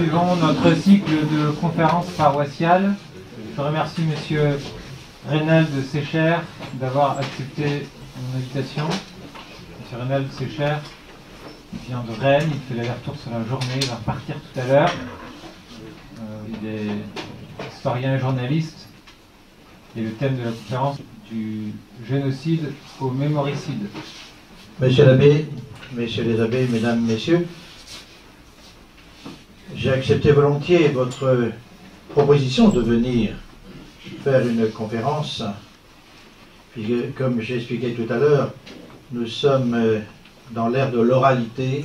poursuivons notre cycle de conférences paroissiales. Je remercie Monsieur Reynald Sécher d'avoir accepté mon invitation. Monsieur Reynald Sécher vient de Rennes, il fait l'aller-retour sur la journée, il va repartir tout à l'heure. Il est historien et journaliste. Et le thème de la conférence du génocide au mémoricide. Monsieur l'abbé, messieurs les abbés, mesdames, messieurs, j'ai accepté volontiers votre proposition de venir faire une conférence, puisque, comme j'ai expliqué tout à l'heure, nous sommes dans l'ère de l'oralité,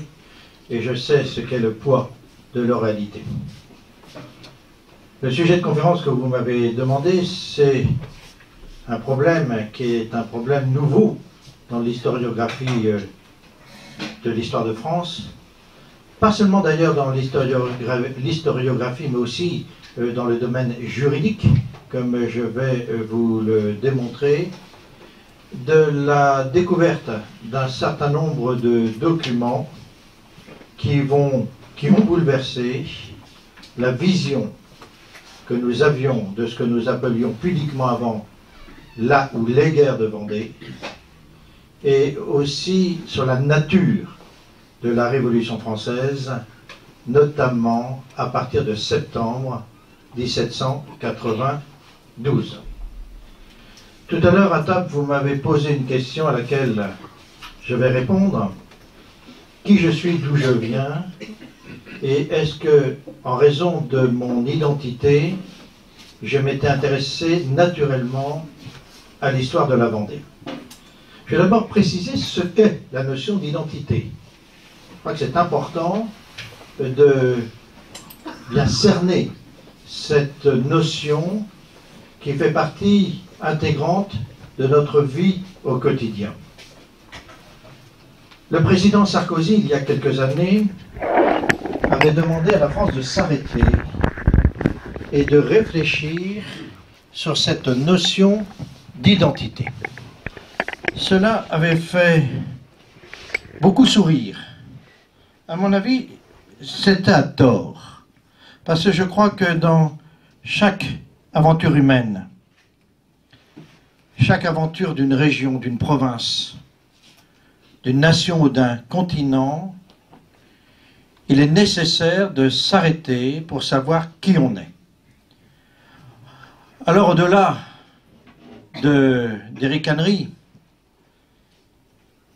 et je sais ce qu'est le poids de l'oralité. Le sujet de conférence que vous m'avez demandé, c'est un problème qui est un problème nouveau dans l'historiographie de l'histoire de France, pas seulement d'ailleurs dans l'historiographie, mais aussi dans le domaine juridique, comme je vais vous le démontrer, de la découverte d'un certain nombre de documents qui vont bouleverser la vision que nous avions de ce que nous appelions pudiquement avant la ou les guerres de Vendée, et aussi sur la nature de la Révolution française, notamment à partir de septembre 1792. Tout à l'heure à table, vous m'avez posé une question à laquelle je vais répondre. Qui je suis, d'où je viens, et est-ce que, en raison de mon identité, je m'étais intéressé naturellement à l'histoire de la Vendée. Je vais d'abord préciser ce qu'est la notion d'identité. Je crois que c'est important de bien cerner cette notion qui fait partie intégrante de notre vie au quotidien. Le président Sarkozy, il y a quelques années, avait demandé à la France de s'arrêter et de réfléchir sur cette notion d'identité. Cela avait fait beaucoup sourire. À mon avis, c'était à tort. Parce que je crois que dans chaque aventure humaine, chaque aventure d'une région, d'une province, d'une nation ou d'un continent, il est nécessaire de s'arrêter pour savoir qui on est. Alors au-delà des ricaneries,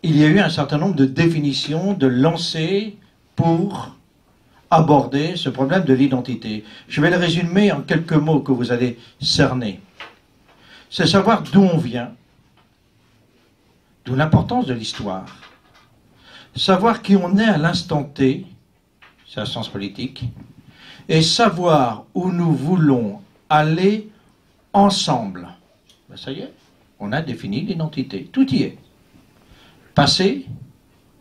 il y a eu un certain nombre de définitions, de lancers pour aborder ce problème de l'identité. Je vais le résumer en quelques mots que vous allez cerner. C'est savoir d'où on vient, d'où l'importance de l'histoire, savoir qui on est à l'instant T, c'est un sens politique, et savoir où nous voulons aller ensemble. Ben ça y est, on a défini l'identité, tout y est. Passé,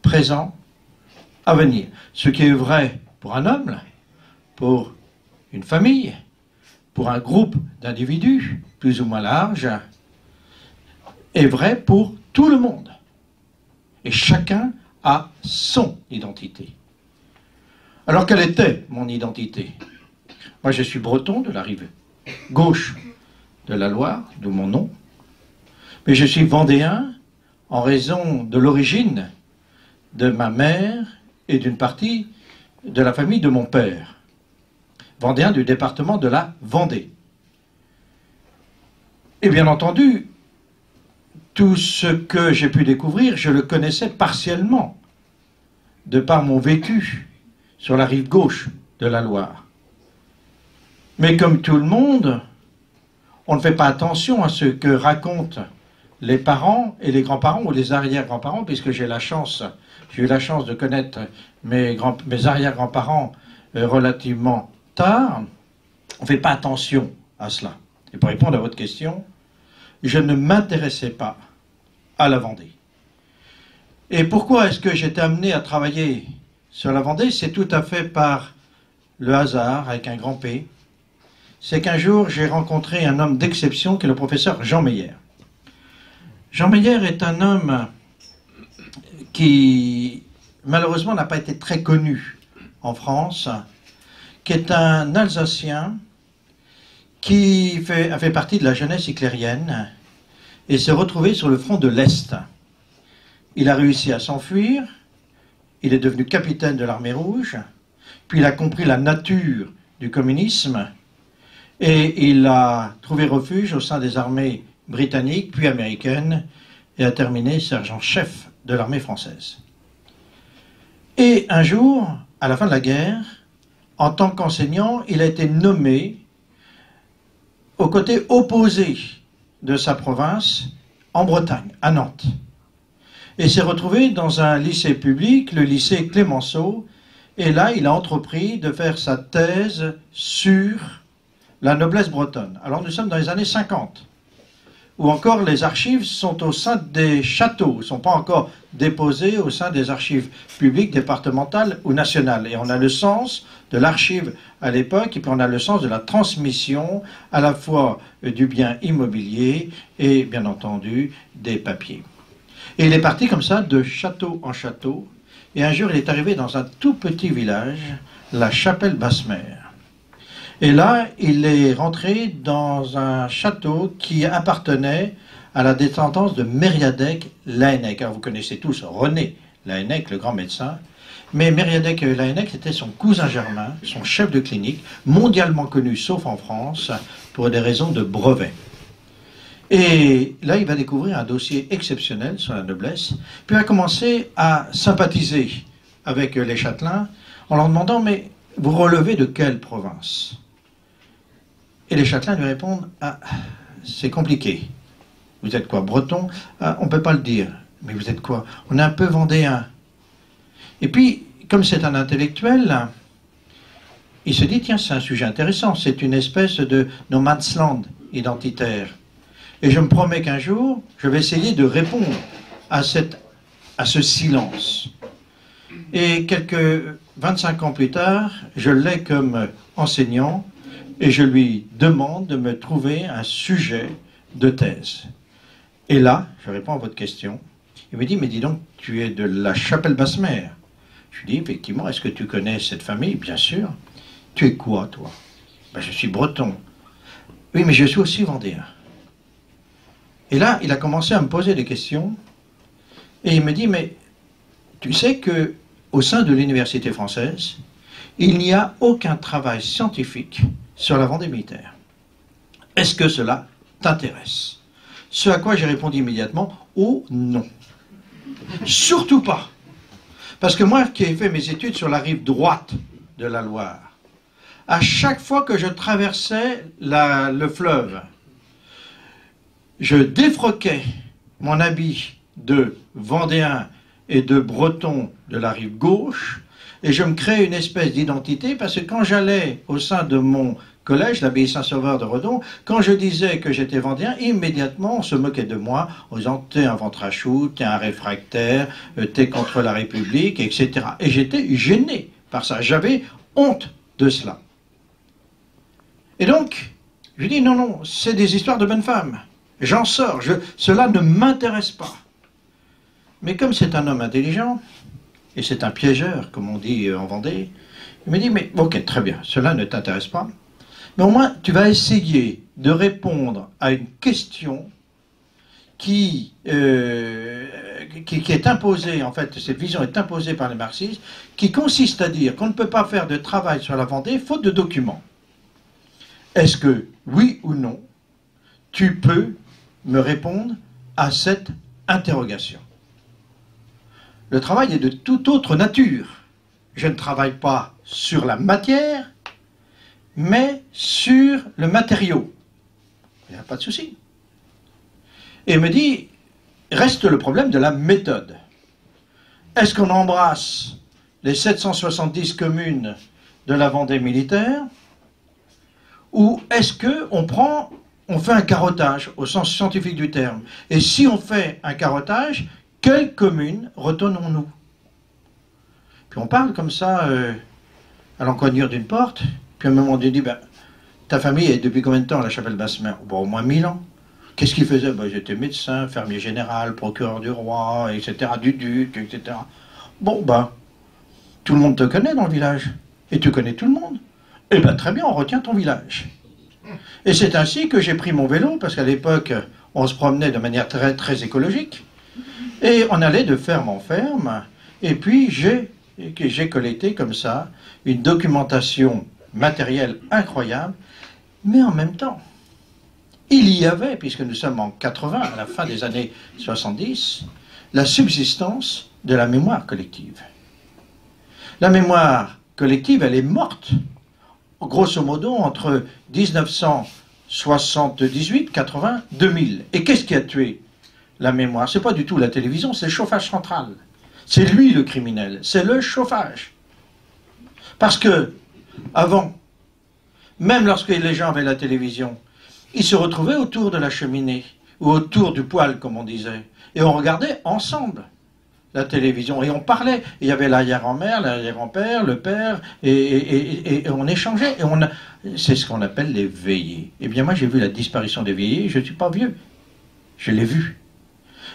présent, avenir. Ce qui est vrai pour un homme, pour une famille, pour un groupe d'individus, plus ou moins large, est vrai pour tout le monde. Et chacun a son identité. Alors quelle était mon identité? Moi je suis breton de la rive gauche de la Loire, d'où mon nom, mais je suis vendéen en raison de l'origine de ma mère et d'une partie de la famille de mon père. Vendéen du département de la Vendée. Et bien entendu, tout ce que j'ai pu découvrir, je le connaissais partiellement, de par mon vécu sur la rive gauche de la Loire. Mais comme tout le monde, on ne fait pas attention à ce que racontent les parents et les grands-parents ou les arrière-grands-parents, puisque j'ai eu la chance de connaître mes arrière-grands-parents relativement tard. On ne fait pas attention à cela. Et pour répondre à votre question, je ne m'intéressais pas à la Vendée. Et pourquoi est-ce que j'étais amené à travailler sur la Vendée? C'est tout à fait par le hasard, avec un grand P. C'est qu'un jour, j'ai rencontré un homme d'exception qui est le professeur Jean Meyer. Jean Meyer est un homme qui, malheureusement, n'a pas été très connu en France, qui est un Alsacien qui a fait partie de la jeunesse hitlérienne et s'est retrouvé sur le front de l'Est. Il a réussi à s'enfuir, il est devenu capitaine de l'armée rouge, puis il a compris la nature du communisme et il a trouvé refuge au sein des armées britanniques puis américaines et a terminé sergent-chef de l'armée française. Et un jour, à la fin de la guerre, en tant qu'enseignant, il a été nommé au côté opposé de sa province, en Bretagne, à Nantes. Et s'est retrouvé dans un lycée public, le lycée Clémenceau, et là, il a entrepris de faire sa thèse sur la noblesse bretonne. Alors nous sommes dans les années 50, où encore les archives sont au sein des châteaux, ne sont pas encore déposées au sein des archives publiques, départementales ou nationales. Et on a le sens de l'archive à l'époque, et puis on a le sens de la transmission à la fois du bien immobilier et bien entendu des papiers. Et il est parti comme ça de château en château, et un jour il est arrivé dans un tout petit village, la Chapelle-Basse-Mer. Et là, il est rentré dans un château qui appartenait à la descendance de Mériadec Laënnec. Alors vous connaissez tous René Laënnec, le grand médecin, mais Mériadec Laënnec était son cousin germain, son chef de clinique, mondialement connu, sauf en France, pour des raisons de brevet. Et là, il va découvrir un dossier exceptionnel sur la noblesse, puis il va commencer à sympathiser avec les châtelains en leur demandant « Mais vous relevez de quelle province ?» Et les châtelains lui répondent « Ah, c'est compliqué. Vous êtes quoi, breton? Ah, on ne peut pas le dire. Mais vous êtes quoi? On est un peu vendéen. » Et puis, comme c'est un intellectuel, il se dit « Tiens, c'est un sujet intéressant. C'est une espèce de no man's land identitaire. Et je me promets qu'un jour, je vais essayer de répondre à ce silence. » Et quelques 25 ans plus tard, je l'ai comme enseignant et je lui demande de me trouver un sujet de thèse. Et là, je réponds à votre question. Il me dit, mais dis donc, tu es de la Chapelle-Basse-Mer. Je lui dis, effectivement, est-ce que tu connais cette famille? Bien sûr. Tu es quoi, toi? Ben, je suis breton. Oui, mais je suis aussi vendéen. Et là, il a commencé à me poser des questions. Et il me dit, mais tu sais que au sein de l'université française, il n'y a aucun travail scientifique sur la Vendée militaire. Est-ce que cela t'intéresse? Ce à quoi j'ai répondu immédiatement, oh non. Surtout pas. Parce que moi, qui ai fait mes études sur la rive droite de la Loire, à chaque fois que je traversais le fleuve, je défroquais mon habit de Vendéen et de Breton de la rive gauche, et je me créais une espèce d'identité, parce que quand j'allais au sein de mon collège, l'abbaye Saint-Sauveur de Redon, quand je disais que j'étais vendéen, immédiatement on se moquait de moi, en disant « t'es un ventre à chou, t'es un réfractaire, t'es contre la République, etc. » Et j'étais gêné par ça, j'avais honte de cela. Et donc, je dis « non, non, c'est des histoires de bonnes femmes, j'en sors, cela ne m'intéresse pas. » Mais comme c'est un homme intelligent, et c'est un piégeur, comme on dit en Vendée, il me dit, mais ok, très bien, cela ne t'intéresse pas, mais au moins tu vas essayer de répondre à une question qui est imposée, en fait, cette vision est imposée par les marxistes, qui consiste à dire qu'on ne peut pas faire de travail sur la Vendée faute de documents. Est-ce que, oui ou non, tu peux me répondre à cette interrogation? Le travail est de toute autre nature. Je ne travaille pas sur la matière, mais sur le matériau. Il n'y a pas de souci. Et il me dit, reste le problème de la méthode. Est-ce qu'on embrasse les 770 communes de la Vendée militaire, ou est-ce qu'on fait un carottage au sens scientifique du terme? Et si on fait un carottage, quelle commune retournons-nous? Puis on parle comme ça à l'encoignure d'une porte, puis à un moment donné, ben, ta famille est depuis combien de temps à la Chapelle-Basse-Mer? Bon, au moins 1000 ans. Qu'est-ce qu'il faisait? Ben, j'étais médecin, fermier général, procureur du roi, etc., du duc, etc. Bon, ben, tout le monde te connaît dans le village, et tu connais tout le monde. Eh bien, très bien, on retient ton village. Et c'est ainsi que j'ai pris mon vélo, parce qu'à l'époque, on se promenait de manière très, très écologique, et on allait de ferme en ferme, et puis j'ai collecté comme ça une documentation matérielle incroyable, mais en même temps, il y avait, puisque nous sommes en 80, à la fin des années 70, la subsistance de la mémoire collective. La mémoire collective, elle est morte, grosso modo, entre 1978, 80, 2000. Et qu'est-ce qui a tué la mémoire? C'est pas du tout la télévision, c'est le chauffage central. C'est lui le criminel, c'est le chauffage. Parce que, avant, même lorsque les gens avaient la télévision, ils se retrouvaient autour de la cheminée, ou autour du poêle, comme on disait, et on regardait ensemble la télévision, et on parlait. Il y avait l'arrière-grand-mère, l'arrière-grand-père, le père, et on échangeait. C'est ce qu'on appelle les veillées. Eh bien, moi, j'ai vu la disparition des veillées, je ne suis pas vieux. Je l'ai vu.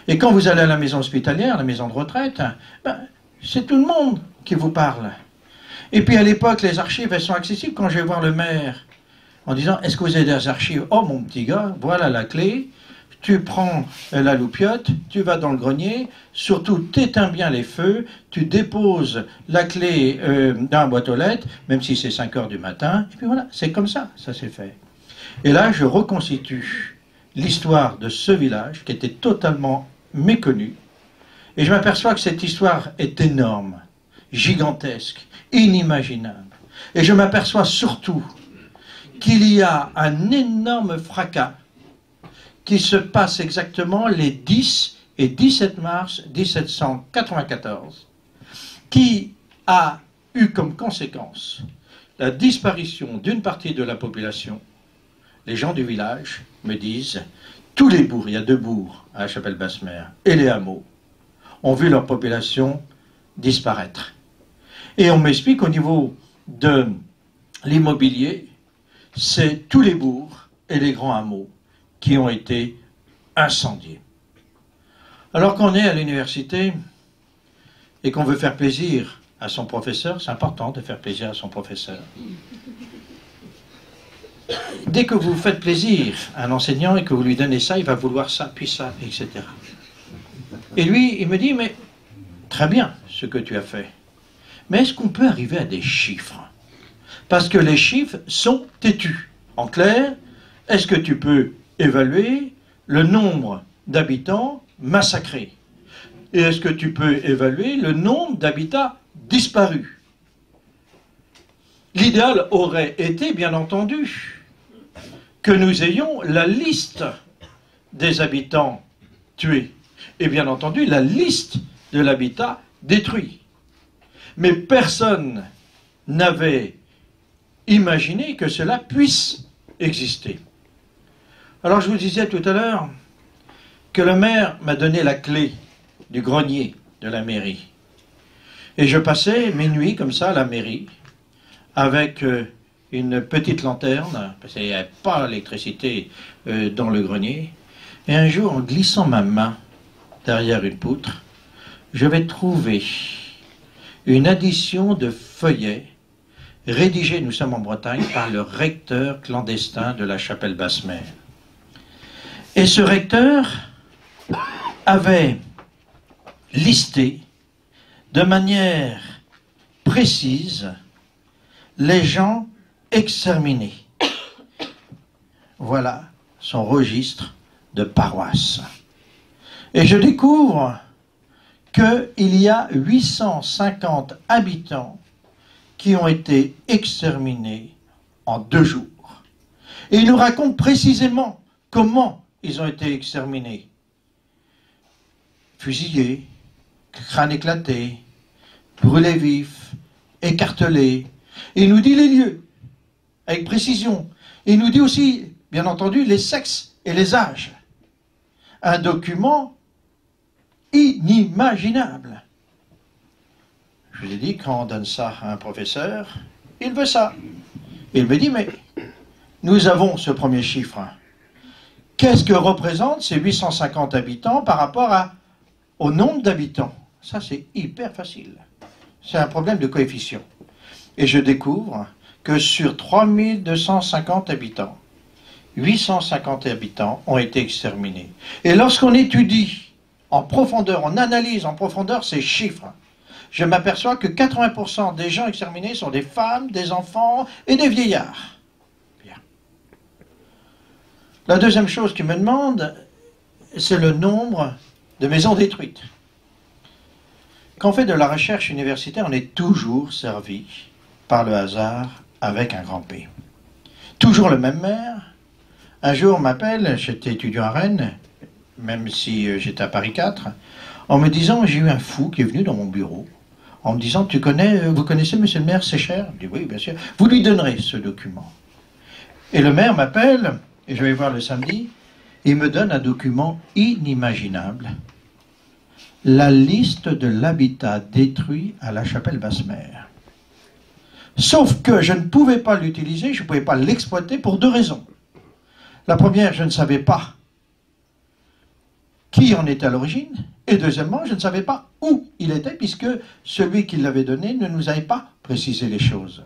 Et quand vous allez à la maison hospitalière, à la maison de retraite, ben, c'est tout le monde qui vous parle. Et puis, à l'époque, les archives, elles sont accessibles. Quand je vais voir le maire, en disant, est-ce que vous avez des archives? Oh, mon petit gars, voilà la clé. Tu prends la loupiote, tu vas dans le grenier, surtout t'éteins bien les feux, tu déposes la clé dans la boîte aux lettres, même si c'est 5 heures du matin, et puis voilà, c'est comme ça, ça s'est fait. Et là, je reconstitue l'histoire de ce village qui était totalement méconnu, et je m'aperçois que cette histoire est énorme, gigantesque, inimaginable. Et je m'aperçois surtout qu'il y a un énorme fracas qui se passe exactement les 10 et 17 mars 1794, qui a eu comme conséquence la disparition d'une partie de la population. Les gens du village me disent, tous les bourgs, il y a 2 bourgs à la Chapelle-Basse-Mer, et les hameaux, ont vu leur population disparaître. Et on m'explique qu'au niveau de l'immobilier, c'est tous les bourgs et les grands hameaux qui ont été incendiés. Alors qu'on est à l'université et qu'on veut faire plaisir à son professeur, c'est important de faire plaisir à son professeur. Dès que vous faites plaisir à un enseignant et que vous lui donnez ça, il va vouloir ça, puis ça, etc. Et lui, il me dit, mais très bien ce que tu as fait, mais est-ce qu'on peut arriver à des chiffres? Parce que les chiffres sont têtus. En clair, est-ce que tu peux évaluer le nombre d'habitants massacrés? Et est-ce que tu peux évaluer le nombre d'habitants disparus? L'idéal aurait été, bien entendu, que nous ayons la liste des habitants tués et bien entendu la liste de l'habitat détruit. Mais personne n'avait imaginé que cela puisse exister. Alors je vous disais tout à l'heure que le maire m'a donné la clé du grenier de la mairie. Et je passais mes nuits comme ça à la mairie, avec une petite lanterne, parce qu'il n'y avait pas d'électricité dans le grenier. Et un jour, en glissant ma main derrière une poutre, je vais trouver une addition de feuillets rédigés, nous sommes en Bretagne, par le recteur clandestin de la Chapelle-Basse-Mer. Et ce recteur avait listé de manière précise les gens exterminés. Voilà son registre de paroisse. Et je découvre qu'il y a 850 habitants qui ont été exterminés en 2 jours. Et il nous raconte précisément comment ils ont été exterminés. Fusillés, crâne éclaté, brûlés vifs, écartelés. Et il nous dit les lieux, avec précision. Et il nous dit aussi, bien entendu, les sexes et les âges. Un document inimaginable. Je lui ai dit, quand on donne ça à un professeur, il veut ça. Il me dit, mais nous avons ce premier chiffre. Qu'est-ce que représentent ces 850 habitants par rapport au nombre d'habitants? Ça, c'est hyper facile. C'est un problème de coefficient. Et je découvre que sur 3250 habitants, 850 habitants ont été exterminés. Et lorsqu'on étudie en profondeur, on analyse en profondeur ces chiffres, je m'aperçois que 80% des gens exterminés sont des femmes, des enfants et des vieillards. Bien. La deuxième chose qu'il me demande, c'est le nombre de maisons détruites. Quand on fait de la recherche universitaire, on est toujours servi par le hasard avec un grand P. Toujours le même maire. Un jour, on m'appelle, j'étais étudiant à Rennes, même si j'étais à Paris 4, en me disant, j'ai eu un fou qui est venu dans mon bureau, en me disant, vous connaissez monsieur le maire Sécher? Je dis, oui, bien sûr. Vous lui donnerez ce document. Et le maire m'appelle, et je vais voir le samedi, il me donne un document inimaginable, la liste de l'habitat détruit à la Chapelle-Basse-Mer. Sauf que je ne pouvais pas l'utiliser, je ne pouvais pas l'exploiter pour deux raisons. La première, je ne savais pas qui en était à l'origine, et deuxièmement, je ne savais pas où il était, puisque celui qui l'avait donné ne nous avait pas précisé les choses.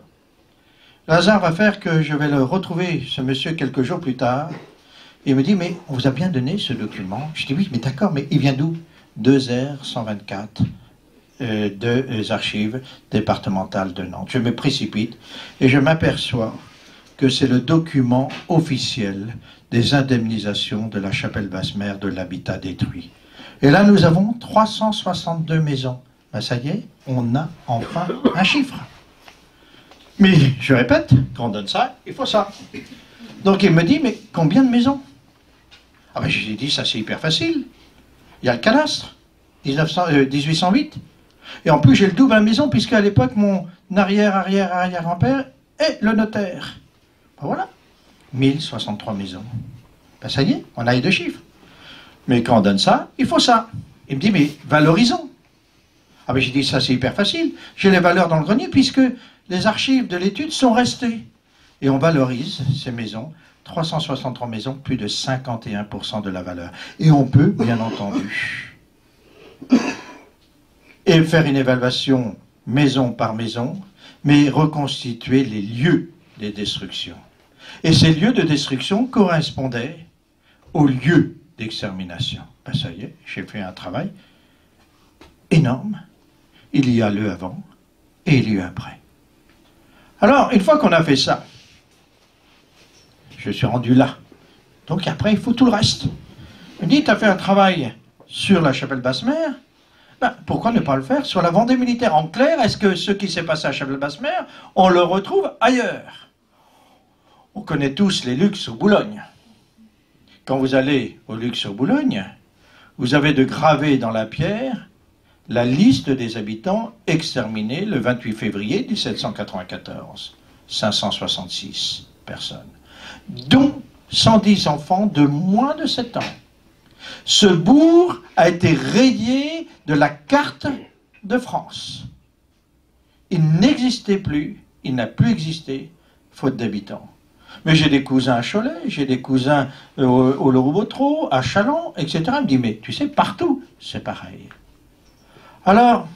Le hasard va faire que je vais le retrouver, ce monsieur, quelques jours plus tard, et il me dit, mais on vous a bien donné ce document. Je dis, oui, mais d'accord, mais il vient d'où? 2R124 des archives départementales de Nantes. Je me précipite et je m'aperçois que c'est le document officiel des indemnisations de la Chapelle-Basse-Mer de l'habitat détruit. Et là, nous avons 362 maisons. Ben, ça y est, on a enfin un chiffre. Mais, je répète, quand on donne ça, il faut ça. Donc il me dit, mais combien de maisons? Ah ben, je lui ai dit, ça c'est hyper facile. Il y a le cadastre, 1808. Et en plus, j'ai le double à la maison, puisqu'à l'époque, mon arrière-arrière-arrière-grand-père est le notaire. Ben voilà, 1063 maisons. Ben ça y est, on a les deux chiffres. Mais quand on donne ça, il faut ça. Il me dit, mais valorisons. Ah ben j'ai dit, ça c'est hyper facile. J'ai les valeurs dans le grenier, puisque les archives de l'étude sont restées. Et on valorise ces maisons, 363 maisons, plus de 51% de la valeur. Et on peut, bien entendu, et faire une évaluation maison par maison, mais reconstituer les lieux des destructions. Et ces lieux de destruction correspondaient aux lieux d'extermination. Ben ça y est, j'ai fait un travail énorme. Il y a le avant et il y a après. Alors, une fois qu'on a fait ça, je suis rendu là. Donc après, il faut tout le reste. Il me dit, tu as fait un travail sur la Chapelle-Basse-Mer, ben, pourquoi ne pas le faire sur la Vendée militaire? En clair, est-ce que ce qui s'est passé à Chapelle-Basse-Mer, on le retrouve ailleurs? On connaît tous les Luxes au Boulogne. Quand vous allez au Luxe au Boulogne, vous avez de graver dans la pierre la liste des habitants exterminés le 28 février 1794. 566 personnes, dont 110 enfants de moins de 7 ans. Ce bourg a été rayé de la carte de France. Il n'existait plus, il n'a plus existé, faute d'habitants. Mais j'ai des cousins à Cholet, j'ai des cousins au Leroux-Bottereau, à Châlons, etc. Il me dit, mais tu sais, partout, c'est pareil. Alors,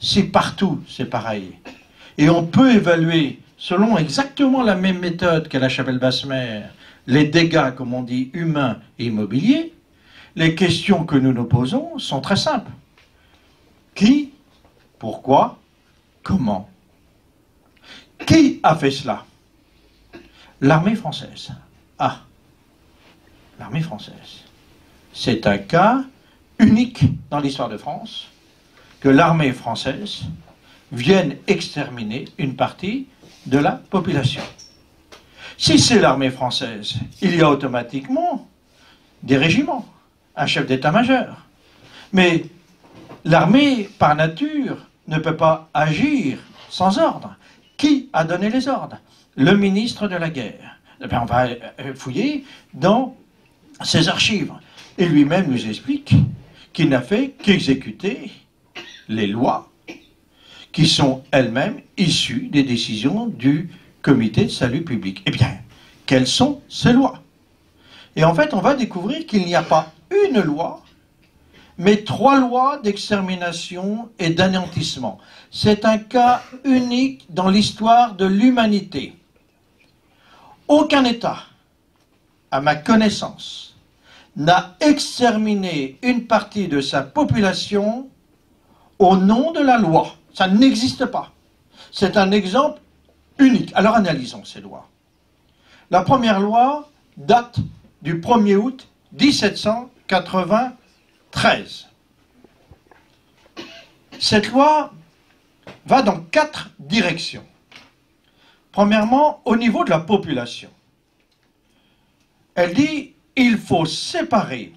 si partout, c'est pareil, et on peut évaluer, selon exactement la même méthode qu'à la Chapelle-Basse-Mer, les dégâts, comme on dit, humains et immobiliers, les questions que nous nous posons sont très simples. Qui? Pourquoi? Comment? Qui a fait cela? L'armée française. Ah, l'armée française. C'est un cas unique dans l'histoire de France que l'armée française vienne exterminer une partie de la population. Si c'est l'armée française, il y a automatiquement des régiments, un chef d'état-major. Mais l'armée, par nature, ne peut pas agir sans ordre. Qui a donné les ordres? Le ministre de la guerre. Eh bien, on va fouiller dans ses archives. Et lui-même nous explique qu'il n'a fait qu'exécuter les lois qui sont elles-mêmes issues des décisions du comité de salut public. Eh bien, quelles sont ces lois? Et en fait, on va découvrir qu'il n'y a pas une loi, mais 3 lois d'extermination et d'anéantissement. C'est un cas unique dans l'histoire de l'humanité. Aucun État, à ma connaissance, n'a exterminé une partie de sa population au nom de la loi. Ça n'existe pas. C'est un exemple unique. Alors analysons ces lois. La première loi date du 1er août 1793. Cette loi va dans 4 directions. Premièrement, au niveau de la population. Elle dit il faut séparer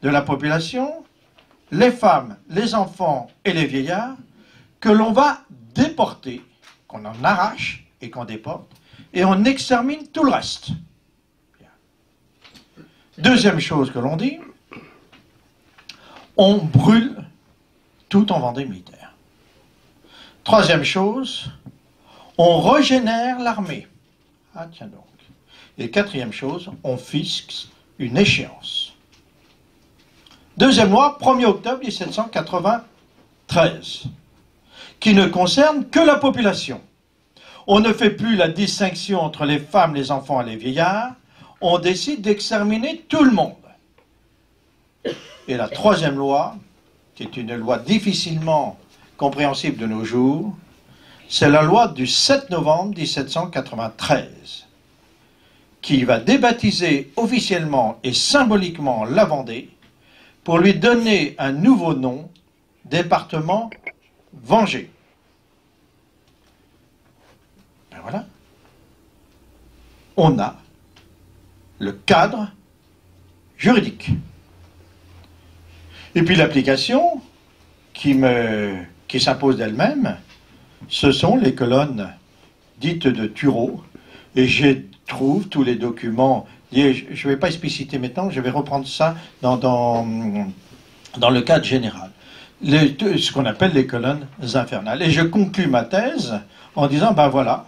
de la population les femmes, les enfants et les vieillards que l'on va déporter, qu'on en arrache et qu'on déporte, et on extermine tout le reste. Deuxième chose que l'on dit, on brûle tout en Vendée militaire. Troisième chose, on régénère l'armée. Ah tiens donc. Et quatrième chose, on fixe une échéance. Deuxième loi, 1er octobre 1793, qui ne concerne que la population. On ne fait plus la distinction entre les femmes, les enfants et les vieillards. On décide d'exterminer tout le monde. Et la troisième loi, qui est une loi difficilement compréhensible de nos jours, c'est la loi du 7 novembre 1793, qui va débaptiser officiellement et symboliquement la Vendée pour lui donner un nouveau nom, département vengé. Ben voilà. On a le cadre juridique. Et puis l'application qui s'impose d'elle-même, ce sont les colonnes dites de Thureau. Et je trouve tous les documents, je ne vais pas expliciter maintenant, je vais reprendre ça dans le cadre général. Ce qu'on appelle les colonnes infernales. Et je conclus ma thèse en disant, ben voilà,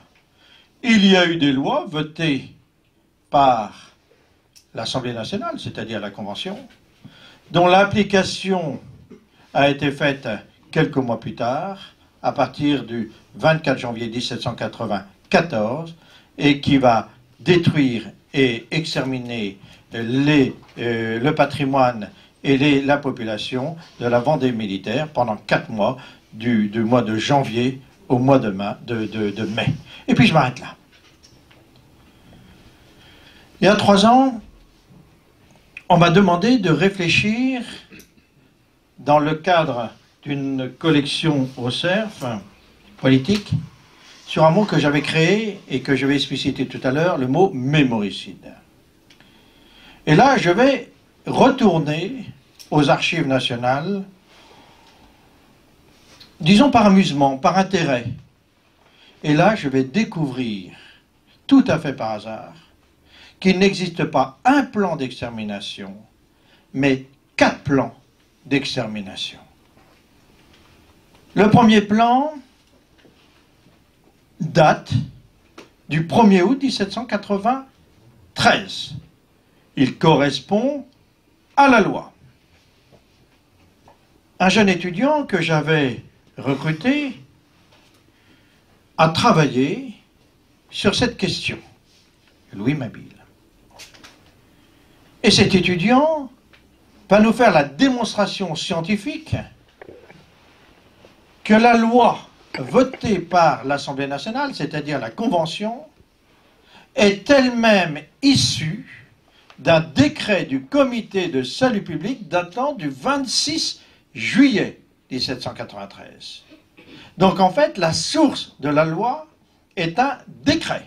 il y a eu des lois votées par l'Assemblée nationale, c'est-à-dire la Convention, dont l'application a été faite quelques mois plus tard, à partir du 24 janvier 1794, et qui va détruire et exterminer le patrimoine et la population de la Vendée militaire pendant 4 mois, du mois de janvier au mois de mai. Et puis je m'arrête là. Il y a 3 ans, on m'a demandé de réfléchir dans le cadre d'une collection au CERF politique sur un mot que j'avais créé et que je vais expliciter tout à l'heure, le mot mémoricide. Et là, je vais retourner aux archives nationales, disons par amusement, par intérêt. Et là, je vais découvrir, tout à fait par hasard, qu'il n'existe pas un plan d'extermination, mais 4 plans d'extermination. Le premier plan date du 1er août 1793. Il correspond à la loi. Un jeune étudiant que j'avais recruté a travaillé sur cette question, Louis Mabille. Et cet étudiant va nous faire la démonstration scientifique que la loi votée par l'Assemblée nationale, c'est-à-dire la Convention, est elle-même issue d'un décret du Comité de salut public datant du 26 juillet 1793. Donc en fait, la source de la loi est un décret.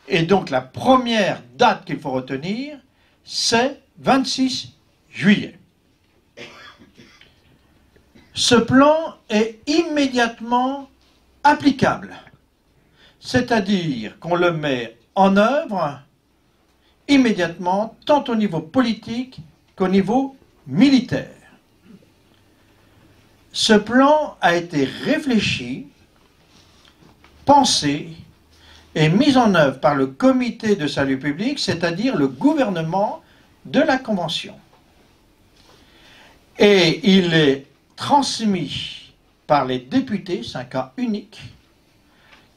Et donc la première date qu'il faut retenir, c'est 26 juillet. Ce plan est immédiatement applicable, c'est-à-dire qu'on le met en œuvre immédiatement, tant au niveau politique qu'au niveau militaire. Ce plan a été réfléchi, pensé et mis en œuvre par le Comité de salut public, c'est-à-dire le gouvernement de la Convention. Et il est transmis par les députés, c'est un cas unique,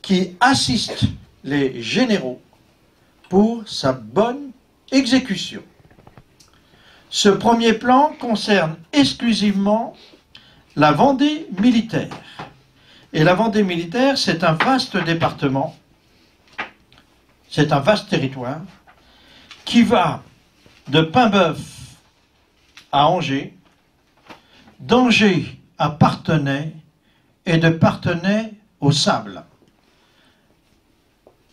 qui assistent les généraux pour sa bonne exécution. Ce premier plan concerne exclusivement la Vendée militaire. Et la Vendée militaire, c'est un vaste département, c'est un vaste territoire, qui va de Paimboeuf à Angers, d'Angers à Parthenay, et de Parthenay au Sable.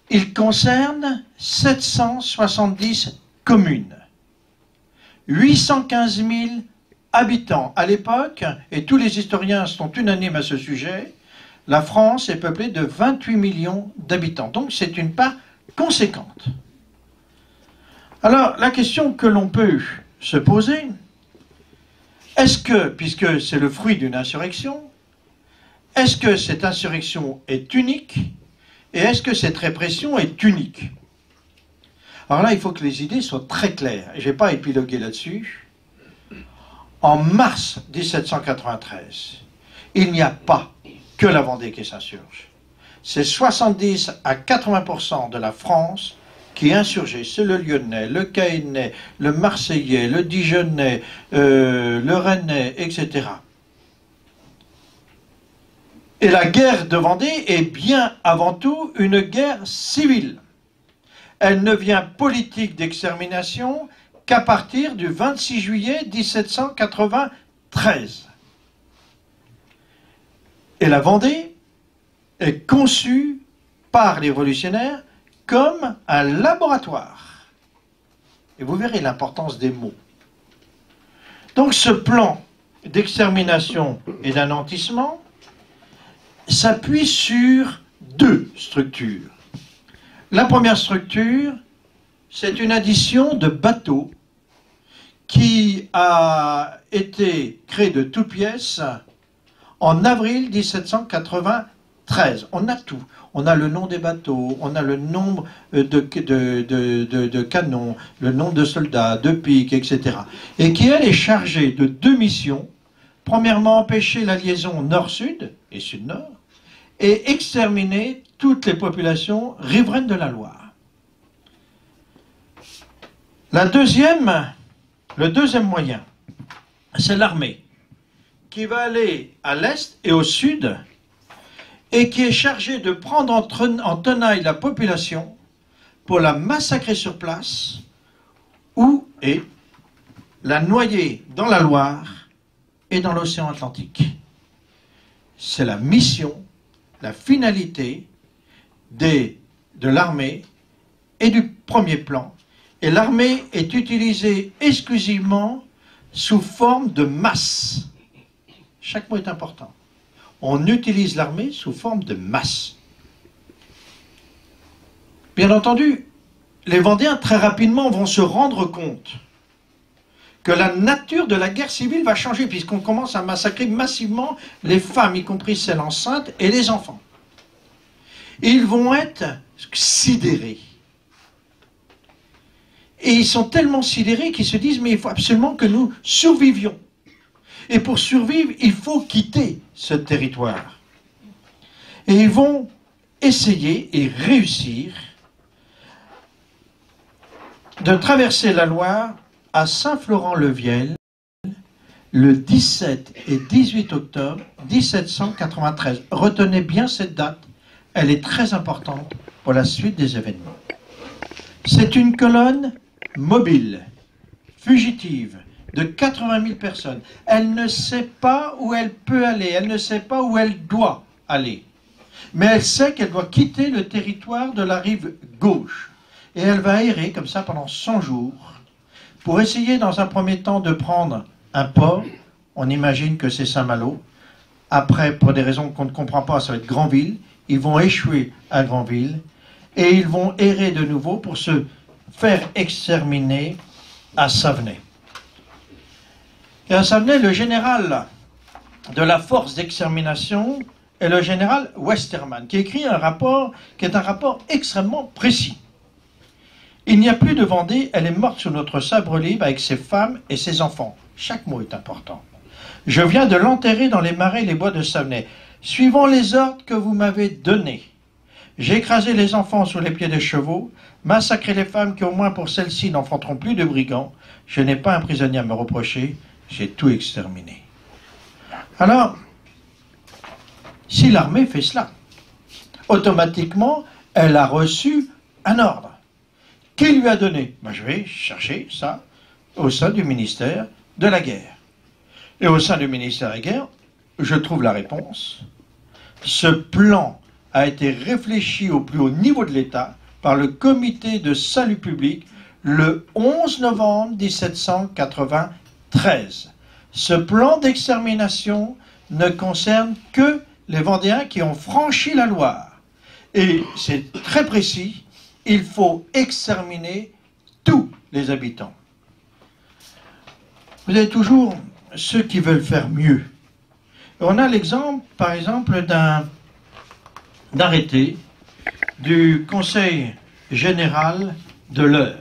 Il concerne 770 communes, 815 000 habitants. À l'époque, et tous les historiens sont unanimes à ce sujet, la France est peuplée de 28 millions d'habitants. Donc c'est une part conséquente. Alors la question que l'on peut se poser, est-ce que, puisque c'est le fruit d'une insurrection, est-ce que cette insurrection est unique et est-ce que cette répression est unique? Alors là, il faut que les idées soient très claires. Je ne vais pas épiloguer là-dessus. En mars 1793, il n'y a pas que la Vendée qui s'insurge. C'est 70 à 80% de la France qui est insurgée. C'est le Lyonnais, le Cayennais, le Marseillais, le Dijonnais, le Rennais, etc. Et la guerre de Vendée est bien avant tout une guerre civile. Elle ne vient politique d'extermination qu'à partir du 26 juillet 1793. Et la Vendée est conçue par les révolutionnaires comme un laboratoire. Et vous verrez l'importance des mots. Donc ce plan d'extermination et d'anéantissement s'appuie sur deux structures. La première structure, c'est une addition de bateaux qui a été créée de toutes pièces en avril 1793. On a tout. On a le nom des bateaux, on a le nombre de canons, le nombre de soldats, de piques, etc. Et qui, elle, est chargée de deux missions. Premièrement, empêcher la liaison nord-sud et sud-nord, et exterminer toutes les populations riveraines de la Loire. Le deuxième moyen, c'est l'armée, qui va aller à l'est et au sud, et qui est chargée de prendre en tenaille la population pour la massacrer sur place, ou et la noyer dans la Loire et dans l'océan Atlantique. C'est la mission, la finalité de l'armée et du premier plan. Et l'armée est utilisée exclusivement sous forme de masse. Chaque mot est important. On utilise l'armée sous forme de masse. Bien entendu, les Vendéens très rapidement vont se rendre compte que la nature de la guerre civile va changer, puisqu'on commence à massacrer massivement les femmes, y compris celles enceintes, et les enfants. Et ils vont être sidérés. Et ils sont tellement sidérés qu'ils se disent, mais il faut absolument que nous survivions. Et pour survivre, il faut quitter ce territoire. Et ils vont essayer et réussir de traverser la Loire à Saint-Florent-le-Viel le 17 et 18 octobre 1793. Retenez bien cette date, elle est très importante pour la suite des événements. C'est une colonne mobile, fugitive, de 80 000 personnes. Elle ne sait pas où elle peut aller, elle ne sait pas où elle doit aller. Mais elle sait qu'elle doit quitter le territoire de la rive gauche. Et elle va errer comme ça pendant 100 jours pour essayer dans un premier temps de prendre un port. On imagine que c'est Saint-Malo. Après, pour des raisons qu'on ne comprend pas, ça va être Granville. Ils vont échouer à Granville et ils vont errer de nouveau pour se faire exterminer à Savenay. Et à Savenay, le général de la force d'extermination est le général Westermann, qui écrit un rapport qui est un rapport extrêmement précis. Il n'y a plus de Vendée, elle est morte sous notre sabre libre avec ses femmes et ses enfants. Chaque mot est important. Je viens de l'enterrer dans les marais et les bois de Savenay. Suivant les ordres que vous m'avez donnés, j'ai écrasé les enfants sous les pieds des chevaux, massacré les femmes qui, au moins pour celles-ci, n'enfanteront plus de brigands. Je n'ai pas un prisonnier à me reprocher, j'ai tout exterminé. Alors, si l'armée fait cela, automatiquement, elle a reçu un ordre. Qui lui a donné? Ben, je vais chercher ça au sein du ministère de la guerre. Et au sein du ministère de la guerre, je trouve la réponse. Ce plan a été réfléchi au plus haut niveau de l'État par le comité de salut public le 11 novembre 1793. Ce plan d'extermination ne concerne que les Vendéens qui ont franchi la Loire. Et c'est très précis, il faut exterminer tous les habitants. Vous avez toujours ceux qui veulent faire mieux. On a l'exemple, par exemple, d'un arrêté du Conseil général de l'Eure.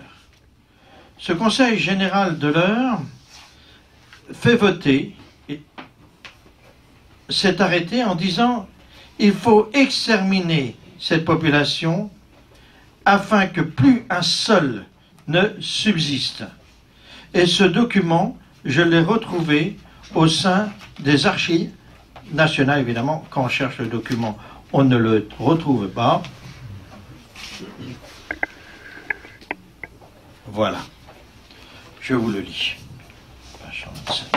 Ce Conseil général de l'Eure fait voter cet arrêté en disant il faut exterminer cette population afin que plus un seul ne subsiste. Et ce document, je l'ai retrouvé au sein des archives nationales. Évidemment, quand on cherche le document, on ne le retrouve pas. Voilà. Je vous le lis. Page 127.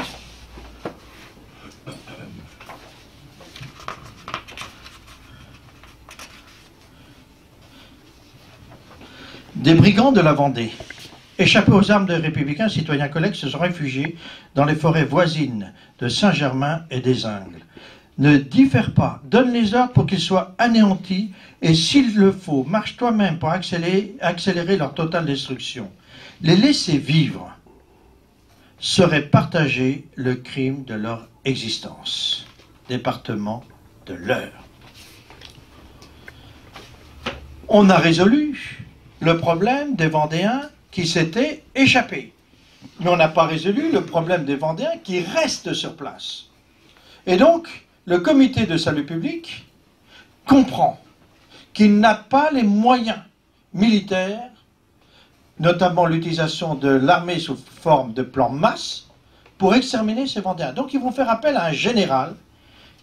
Des brigands de la Vendée, échappés aux armes des républicains, citoyens collègues, se sont réfugiés dans les forêts voisines de Saint-Germain et des Ingles. Ne diffère pas, donne les ordres pour qu'ils soient anéantis, et s'il le faut, marche toi-même pour accélérer leur totale destruction. Les laisser vivre serait partager le crime de leur existence. Département de l'Eure. On a résolu le problème des Vendéens qui s'étaient échappés. Mais on n'a pas résolu le problème des Vendéens qui restent sur place. Et donc, le comité de salut public comprend qu'il n'a pas les moyens militaires, notamment l'utilisation de l'armée sous forme de plan masse, pour exterminer ces Vendéens. Donc ils vont faire appel à un général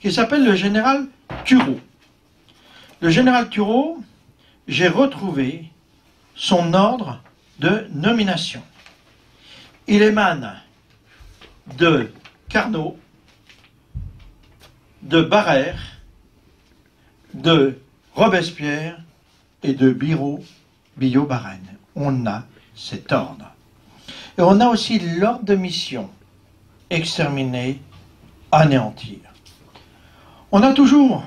qui s'appelle le général Turreau. Le général Turreau, j'ai retrouvé son ordre de nomination. Il émane de Carnot, de Barrère, de Robespierre et de Billaud-Varenne. On a cet ordre. Et on a aussi l'ordre de mission, exterminer, anéantir. On a toujours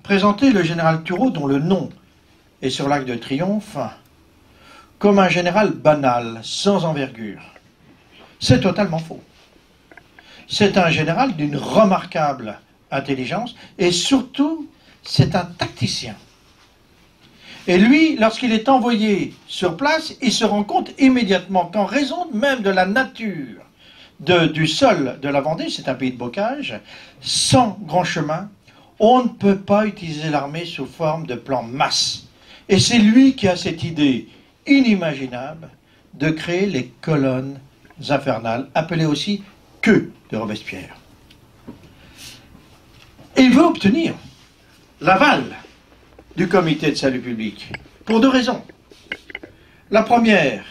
présenté le général Turreau, dont le nom est sur l'Arc de Triomphe, comme un général banal, sans envergure. C'est totalement faux. C'est un général d'une remarquable intelligence et surtout, c'est un tacticien. Et lui, lorsqu'il est envoyé sur place, il se rend compte immédiatement qu'en raison même de la nature du sol de la Vendée, c'est un pays de bocage, sans grand chemin, on ne peut pas utiliser l'armée sous forme de plan masse. Et c'est lui qui a cette idée inimaginable de créer les colonnes infernales, appelées aussi queues de Robespierre. Et il veut obtenir l'aval du comité de salut public, pour deux raisons. La première,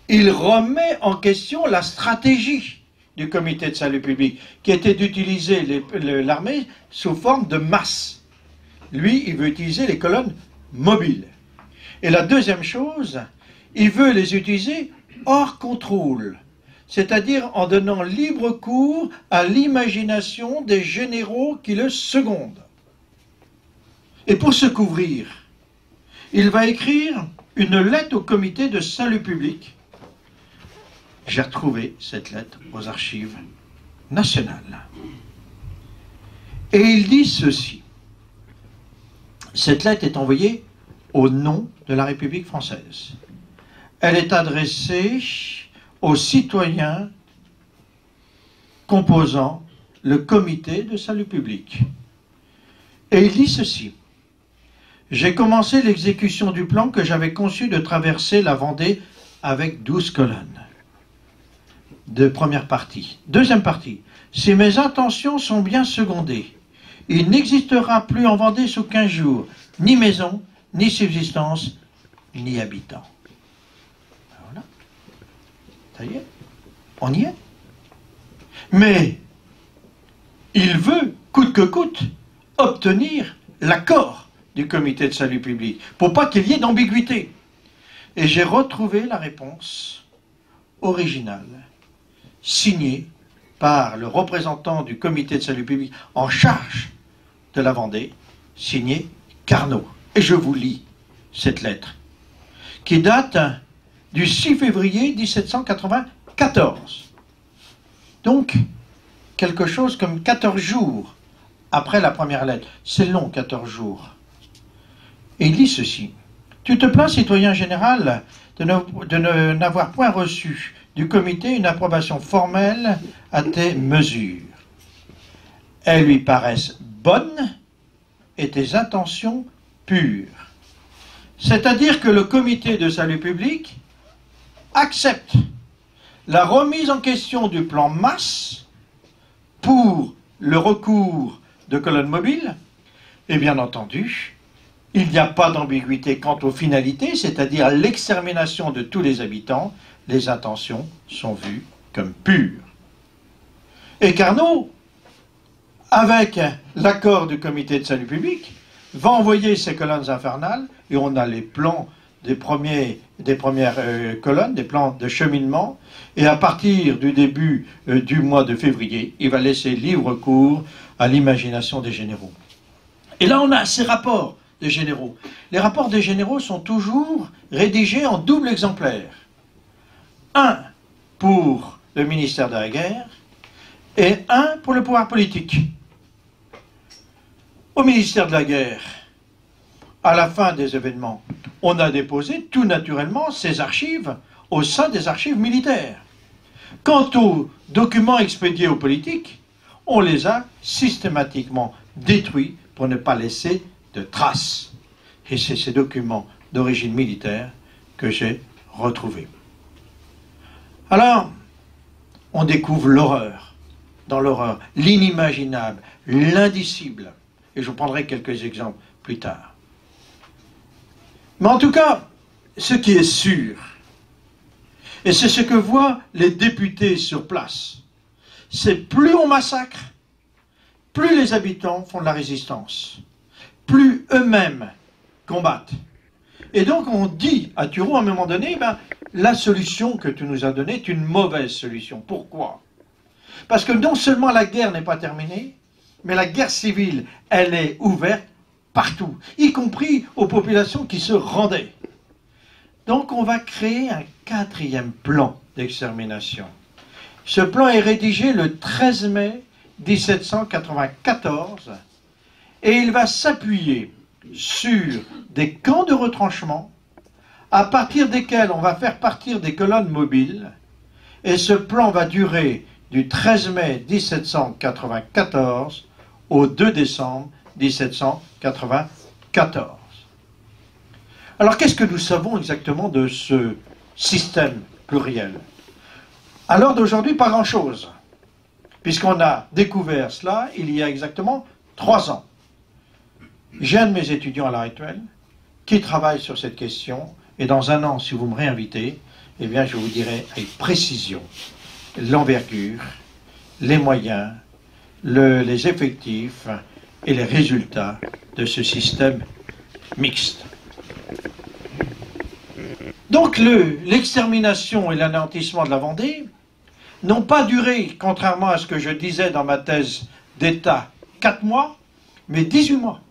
il remet en question la stratégie du comité de salut public, qui était d'utiliser l'armée sous forme de masse. Lui, il veut utiliser les colonnes mobiles. Et la deuxième chose, il veut les utiliser hors contrôle, c'est-à-dire en donnant libre cours à l'imagination des généraux qui le secondent. Et pour se couvrir, il va écrire une lettre au comité de salut public. J'ai retrouvé cette lettre aux archives nationales. Et il dit ceci. Cette lettre est envoyée au nom de la République française. Elle est adressée aux citoyens composant le comité de salut public. Et il dit ceci: j'ai commencé l'exécution du plan que j'avais conçu de traverser la Vendée avec 12 colonnes. De première partie. Deuxième partie. Si mes intentions sont bien secondées, il n'existera plus en Vendée sous 15 jours, ni maison, ni subsistance, ni habitants. Voilà. Ça y est, on y est. Mais il veut, coûte que coûte, obtenir l'accord du comité de salut public, pour pas qu'il y ait d'ambiguïté. Et j'ai retrouvé la réponse originale, signée par le représentant du comité de salut public en charge de la Vendée, signé Carnot. Et je vous lis cette lettre, qui date du 6 février 1794. Donc, quelque chose comme 14 jours après la première lettre. C'est long, 14 jours. Et il dit ceci: tu te plains, citoyen général, de n'avoir point reçu du comité une approbation formelle à tes mesures. Elles lui paraissent bonnes et tes intentions pures. C'est-à-dire que le comité de salut public accepte la remise en question du plan masse pour le recours de colonnes mobiles, et bien entendu, il n'y a pas d'ambiguïté quant aux finalités, c'est-à-dire l'extermination de tous les habitants. Les intentions sont vues comme pures. Et Carnot, avec l'accord du comité de salut public, va envoyer ces colonnes infernales, et on a les plans des premières colonnes, des plans de cheminement, et à partir du début du mois de février, il va laisser libre cours à l'imagination des généraux. Et là, on a ces rapports des généraux. Les rapports des généraux sont toujours rédigés en double exemplaire. Un pour le ministère de la guerre et un pour le pouvoir politique. Au ministère de la guerre, à la fin des événements, on a déposé tout naturellement ces archives au sein des archives militaires. Quant aux documents expédiés aux politiques, on les a systématiquement détruits pour ne pas laisser de traces. Et c'est ces documents d'origine militaire que j'ai retrouvés. Alors, on découvre l'horreur, dans l'horreur, l'inimaginable, l'indicible. Et je prendrai quelques exemples plus tard. Mais en tout cas, ce qui est sûr, et c'est ce que voient les députés sur place, c'est plus on massacre, plus les habitants font de la résistance, plus eux-mêmes combattent. Et donc on dit à Thureau à un moment donné, ben, la solution que tu nous as donnée est une mauvaise solution. Pourquoi? Parce que non seulement la guerre n'est pas terminée, mais la guerre civile, elle est ouverte partout, y compris aux populations qui se rendaient. Donc on va créer un quatrième plan d'extermination. Ce plan est rédigé le 13 mai 1794 et il va s'appuyer sur des camps de retranchement à partir desquels on va faire partir des colonnes mobiles, et ce plan va durer du 13 mai 1794 au 2 décembre 1794. Alors qu'est-ce que nous savons exactement de ce système pluriel? À l'heure d'aujourd'hui, pas grand-chose, puisqu'on a découvert cela il y a exactement 3 ans. J'ai un de mes étudiants à l'heure actuelle qui travaille sur cette question, et dans 1 an, si vous me réinvitez, eh bien, je vous dirai avec précision l'envergure, les moyens, les effectifs et les résultats de ce système mixte. Donc l'extermination et l'anéantissement de la Vendée n'ont pas duré, contrairement à ce que je disais dans ma thèse d'État, 4 mois, mais 18 mois.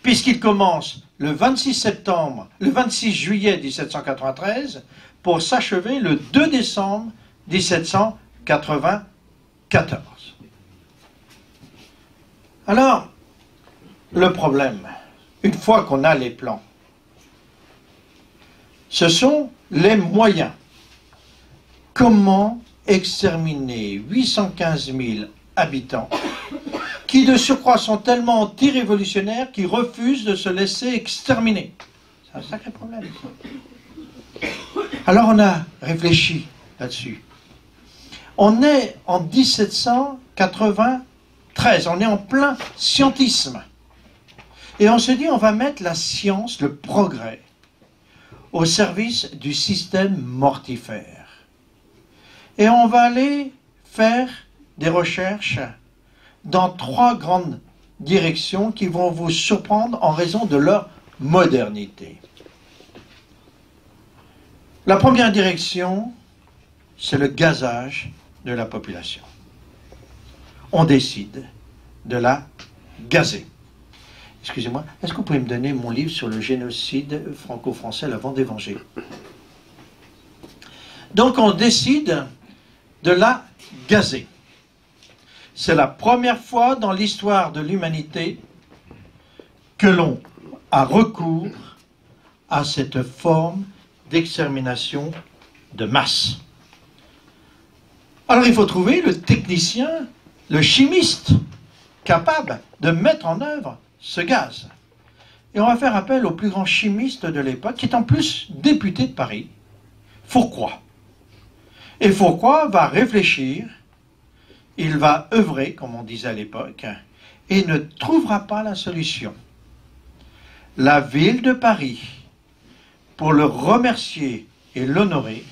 Puisqu'il commence le 26 juillet 1793 pour s'achever le 2 décembre 1794. Alors, le problème, une fois qu'on a les plans, ce sont les moyens. Comment exterminer 815 000 habitants qui de surcroît sont tellement anti-révolutionnaires qu'ils refusent de se laisser exterminer. C'est un sacré problème. Alors on a réfléchi là-dessus. On est en 1793, on est en plein scientisme. Et on se dit, on va mettre la science, le progrès, au service du système mortifère. Et on va aller faire des recherches dans 3 grandes directions qui vont vous surprendre en raison de leur modernité. La première direction, c'est le gazage de la population. On décide de la gazer. Excusez-moi, est-ce que vous pouvez me donner mon livre sur le génocide franco-français, la Vendée-Vengée? Donc on décide de la gazer. C'est la première fois dans l'histoire de l'humanité que l'on a recours à cette forme d'extermination de masse. Alors il faut trouver le technicien, le chimiste, capable de mettre en œuvre ce gaz. Et on va faire appel au plus grand chimiste de l'époque, qui est en plus député de Paris, Fourcroy. Et Fourcroy va réfléchir, il va œuvrer, comme on disait à l'époque, et ne trouvera pas la solution. La ville de Paris, pour le remercier et l'honorer,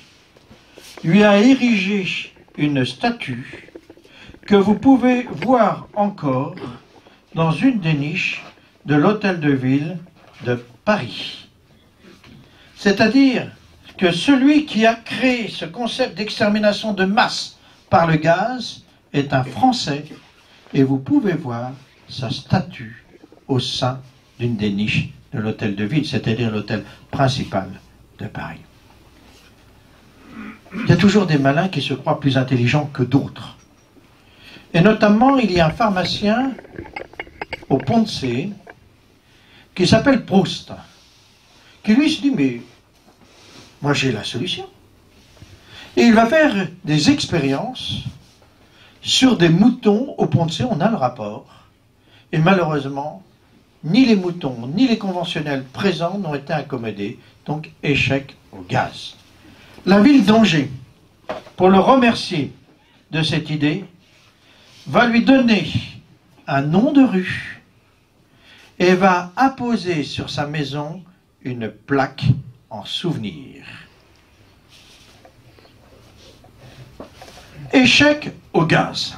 lui a érigé une statue que vous pouvez voir encore dans une des niches de l'hôtel de ville de Paris. C'est-à-dire que celui qui a créé ce concept d'extermination de masse par le gaz est un Français, et vous pouvez voir sa statue au sein d'une des niches de l'hôtel de ville, c'est-à-dire l'hôtel principal de Paris. Il y a toujours des malins qui se croient plus intelligents que d'autres. Et notamment, il y a un pharmacien au Pont de C qui s'appelle Proust, qui lui se dit, mais moi j'ai la solution. Et il va faire des expériences sur des moutons au Pont de C, on a le rapport, et malheureusement, ni les moutons, ni les conventionnels présents n'ont été accommodés, donc échec au gaz. La ville d'Angers, pour le remercier de cette idée, va lui donner un nom de rue et va apposer sur sa maison une plaque en souvenir. Échec au gaz.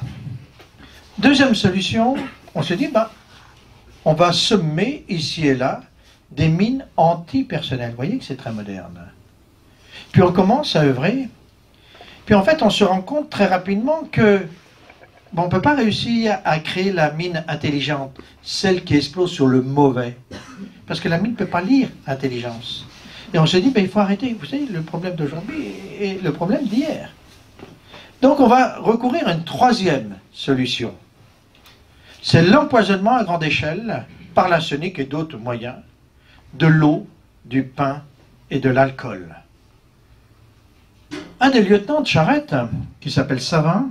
Deuxième solution, on se dit, on va semer ici et là des mines antipersonnelles. Vous voyez que c'est très moderne. Puis on commence à œuvrer. Puis en fait, on se rend compte très rapidement que on ne peut pas réussir à créer la mine intelligente, celle qui explose sur le mauvais. Parce que la mine ne peut pas lire intelligence. Et on se dit, il faut arrêter. Vous savez, le problème d'aujourd'hui est le problème d'hier. Donc on va recourir à une troisième solution. C'est l'empoisonnement à grande échelle, par l'arsenic et d'autres moyens, de l'eau, du pain et de l'alcool. Un des lieutenants de Charette, qui s'appelle Savin,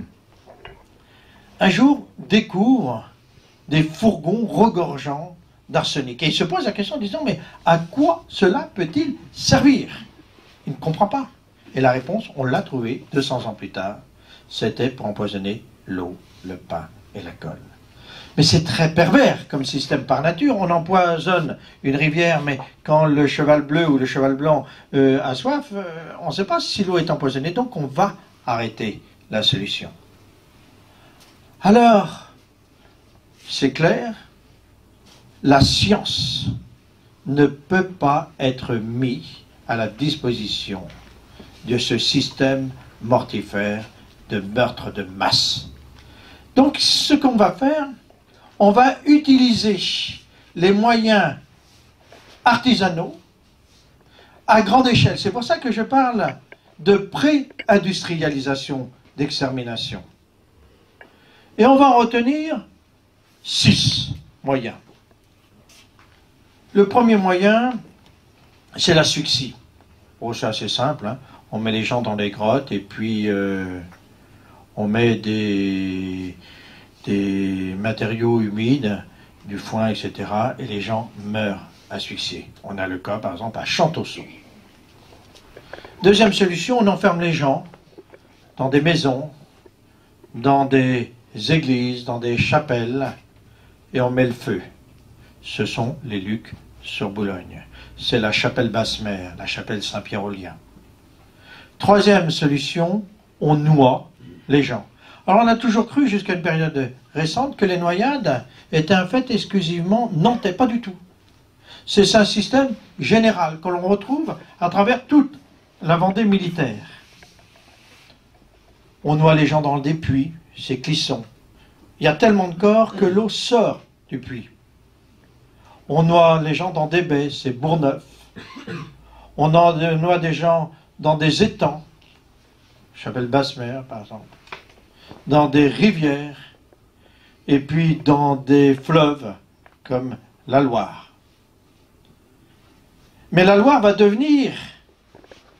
un jour découvre des fourgons regorgeants d'arsenic. Et il se pose la question en disant, mais à quoi cela peut-il servir? Il ne comprend pas. Et la réponse, on l'a trouvée 200 ans plus tard, c'était pour empoisonner l'eau, le pain et l'alcool. Mais c'est très pervers comme système par nature. On empoisonne une rivière, mais quand le cheval bleu ou le cheval blanc a soif, on ne sait pas si l'eau est empoisonnée, donc on va arrêter la solution. Alors, c'est clair, la science ne peut pas être mise à la disposition de ce système mortifère de meurtre de masse. Donc, ce qu'on va faire, on va utiliser les moyens artisanaux à grande échelle. C'est pour ça que je parle de pré-industrialisation d'extermination. Et on va en retenir 6 moyens. Le premier moyen, c'est l'asphyxie. Bon, c'est assez simple, hein. On met les gens dans des grottes et puis on met des matériaux humides, du foin, etc., et les gens meurent asphyxiés. On a le cas, par exemple, à Chantosso. Deuxième solution, on enferme les gens dans des maisons, dans des églises, dans des chapelles, et on met le feu. Ce sont les Lucs sur Boulogne. C'est la chapelle Basse-Mer, la chapelle Saint-Pierre-aux-Liens. Troisième solution, on noie les gens. Alors on a toujours cru, jusqu'à une période récente, que les noyades étaient un fait exclusivement nantais, pas du tout. C'est un système général que l'on retrouve à travers toute la Vendée militaire. On noie les gens dans des puits, c'est Clisson. Il y a tellement de corps que l'eau sort du puits. On noie les gens dans des baies, c'est Bourgneuf. On noie des gens dans des étangs, chapelle Basse-Mer par exemple, dans des rivières, et puis dans des fleuves comme la Loire. Mais la Loire va devenir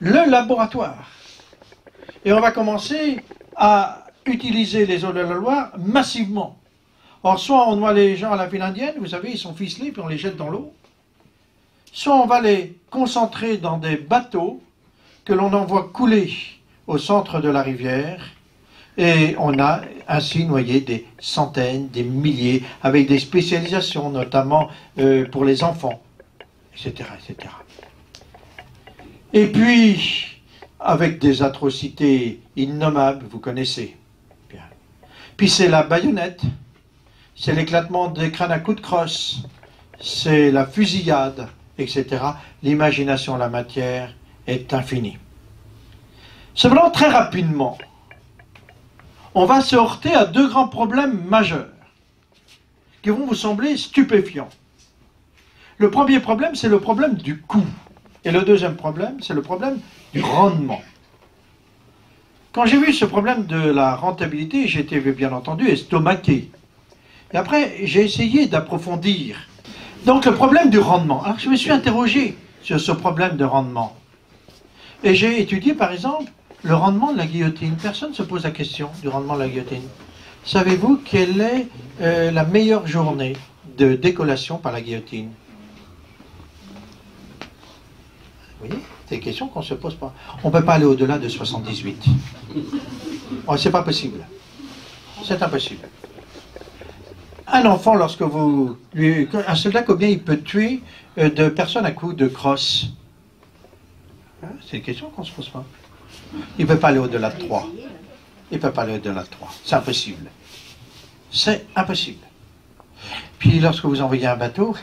le laboratoire. Et on va commencer à utiliser les eaux de la Loire massivement. Or, soit on noie les gens à la file indienne, vous savez, ils sont ficelés, puis on les jette dans l'eau. Soit on va les concentrer dans des bateaux que l'on envoie couler au centre de la rivière, et on a ainsi noyé des centaines, des milliers, avec des spécialisations, notamment pour les enfants, etc., etc. Et puis, avec des atrocités innommables, vous connaissez. Bien. Puis c'est la baïonnette, c'est l'éclatement des crânes à coups de crosse, c'est la fusillade, etc. L'imagination en la matière est infinie. Cependant, très rapidement, on va se heurter à deux grands problèmes majeurs qui vont vous sembler stupéfiants. Le premier problème, c'est le problème du coût. Et le deuxième problème, c'est le problème du rendement. Quand j'ai vu ce problème de la rentabilité, j'étais bien entendu estomaqué. Et après, j'ai essayé d'approfondir. Donc le problème du rendement. Alors je me suis interrogé sur ce problème de rendement. Et j'ai étudié par exemple le rendement de la guillotine. Personne ne se pose la question du rendement de la guillotine. Savez-vous quelle est la meilleure journée de décollation par la guillotine? Vous voyez, c'est des questions qu'on ne se pose pas. On ne peut pas aller au-delà de 78. Oh, c'est pas possible. C'est impossible. Un enfant, lorsque vous... Un soldat, combien il peut tuer de personnes à coups de crosse? C'est une question qu'on ne se pose pas. Il ne peut pas aller au-delà de 3. Il ne peut pas aller au-delà de 3. C'est impossible. C'est impossible. Puis lorsque vous envoyez un bateau,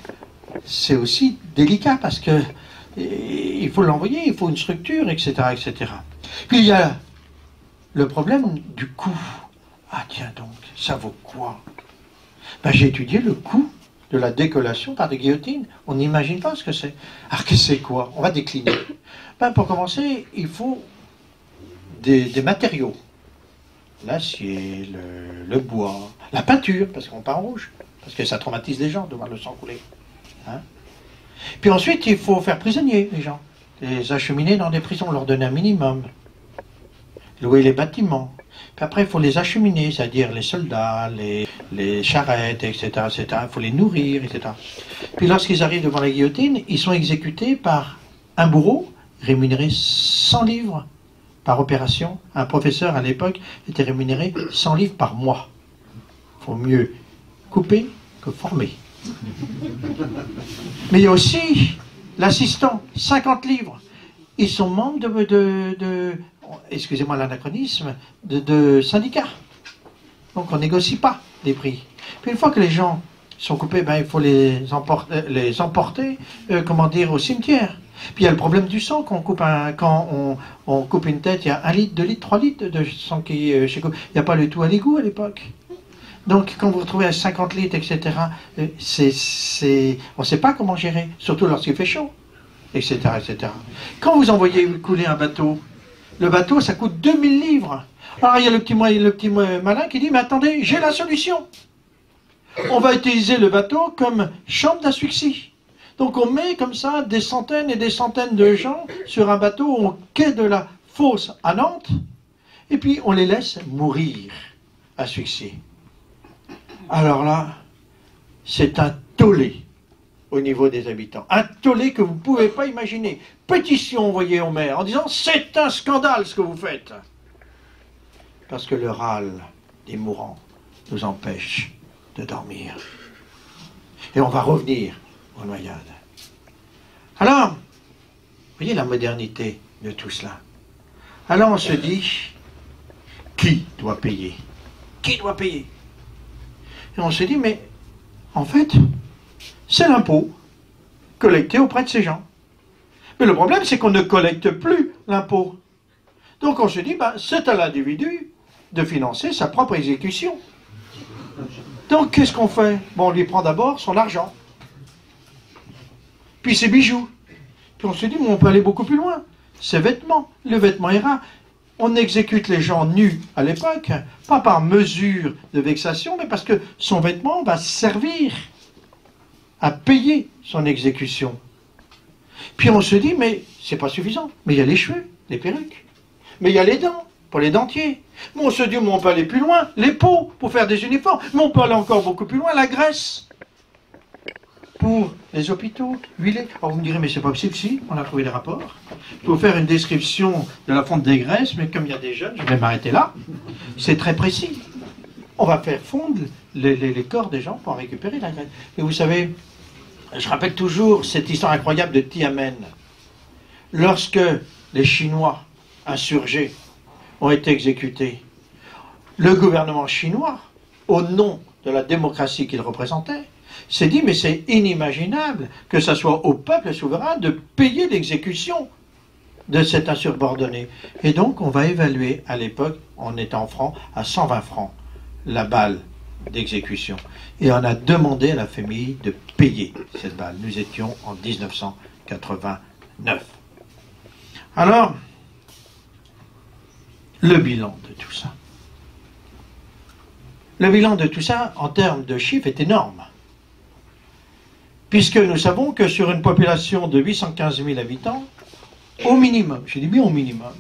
c'est aussi délicat parce que il faut l'envoyer, il faut une structure, etc., etc. Puis il y a le problème du coût. Ah tiens donc, ça vaut quoi? Ben, j'ai étudié le coût de la décollation par des guillotines. On n'imagine pas ce que c'est. Alors que c'est quoi? On va décliner. Ben, pour commencer, il faut des matériaux. L'acier, le bois, la peinture, parce qu'on peint en rouge, parce que ça traumatise les gens de voir le sang couler. Hein? Puis ensuite, il faut faire prisonnier les gens, les acheminer dans des prisons, leur donner un minimum, louer les bâtiments. Puis après, il faut les acheminer, c'est-à-dire les soldats, les charrettes, etc., etc. Il faut les nourrir, etc. Puis lorsqu'ils arrivent devant la guillotine, ils sont exécutés par un bourreau, rémunéré 100 livres par opération. Un professeur, à l'époque, était rémunéré 100 livres par mois. Il faut mieux couper que former. Mais il y a aussi l'assistant, 50 livres. Ils sont membres excusez-moi l'anachronisme, de syndicats. Donc on ne négocie pas les prix. Puis une fois que les gens sont coupés, ben, il faut les emporter comment dire, au cimetière. Puis il y a le problème du sang. Quand on coupe une tête, il y a 1 litre, 2 litres, 3 litres de sang qui est chez. Il n'y a pas le tout à l'égout à l'époque. Donc, quand vous retrouvez à 50 litres, etc., on ne sait pas comment gérer, surtout lorsqu'il fait chaud, etc., etc. Quand vous envoyez couler un bateau, le bateau, ça coûte 2000 livres. Alors, il y a le petit malin qui dit, mais attendez, j'ai la solution. On va utiliser le bateau comme chambre d'asphyxie. Donc, on met comme ça des centaines et des centaines de gens sur un bateau au quai de la Fosse à Nantes, et puis on les laisse mourir, asphyxiés. Alors là, c'est un tollé au niveau des habitants. Un tollé que vous ne pouvez pas imaginer. Pétition envoyée au maire en disant « C'est un scandale ce que vous faites !» Parce que le râle des mourants nous empêche de dormir. Et on va revenir aux noyades. Alors, vous voyez la modernité de tout cela. Alors on se dit, qui doit payer? Qui doit payer? Et on se dit, mais en fait, c'est l'impôt collecté auprès de ces gens. Mais le problème, c'est qu'on ne collecte plus l'impôt. Donc on se dit, ben, c'est à l'individu de financer sa propre exécution. Donc qu'est-ce qu'on fait? Bon, on lui prend d'abord son argent, puis ses bijoux. Puis on se dit, mais on peut aller beaucoup plus loin. Ses vêtements, le vêtement est rare. On exécute les gens nus à l'époque, pas par mesure de vexation, mais parce que son vêtement va servir à payer son exécution. Puis on se dit, mais c'est pas suffisant. Mais il y a les cheveux, les perruques. Mais il y a les dents, pour les dentiers. Mais on se dit, mais on peut aller plus loin, les peaux, pour faire des uniformes. Mais on peut aller encore beaucoup plus loin, la graisse. Pour les hôpitaux, huilés. Alors vous me direz, mais c'est pas possible, si, on a trouvé des rapports. Il faut faire une description de la fonte des graisses, mais comme il y a des jeunes, je vais m'arrêter là. C'est très précis. On va faire fondre les corps des gens pour en récupérer la graisse. Et vous savez, je rappelle toujours cette histoire incroyable de Tiananmen. Lorsque les Chinois insurgés ont été exécutés, le gouvernement chinois, au nom de la démocratie qu'il représentait, s'est dit, mais c'est inimaginable que ce soit au peuple souverain de payer l'exécution de cet insubordonné. Et donc, on va évaluer, à l'époque, on était en francs, à 120 francs, la balle d'exécution. Et on a demandé à la famille de payer cette balle. Nous étions en 1989. Alors, le bilan de tout ça. Le bilan de tout ça, en termes de chiffres, est énorme. Puisque nous savons que sur une population de 815 000 habitants, au minimum, je dis bien au minimum,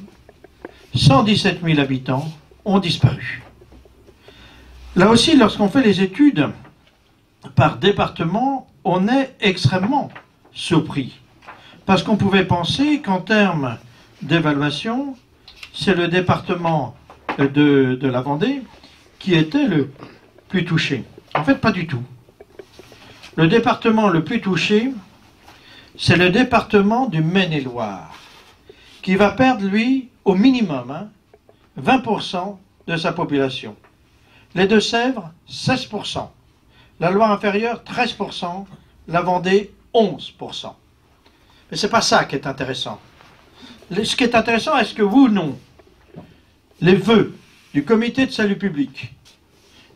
117 000 habitants ont disparu. Là aussi, lorsqu'on fait les études par département, on est extrêmement surpris. Parce qu'on pouvait penser qu'en termes d'évaluation, c'est le département de la Vendée qui était le plus touché. En fait, pas du tout. Le département le plus touché, c'est le département du Maine-et-Loire, qui va perdre, lui, au minimum, 20% de sa population. Les Deux-Sèvres, 16%. La Loire-Inférieure, 13%. La Vendée, 11%. Mais ce n'est pas ça qui est intéressant. Ce qui est intéressant, est-ce que vous ou non, les vœux du Comité de salut public,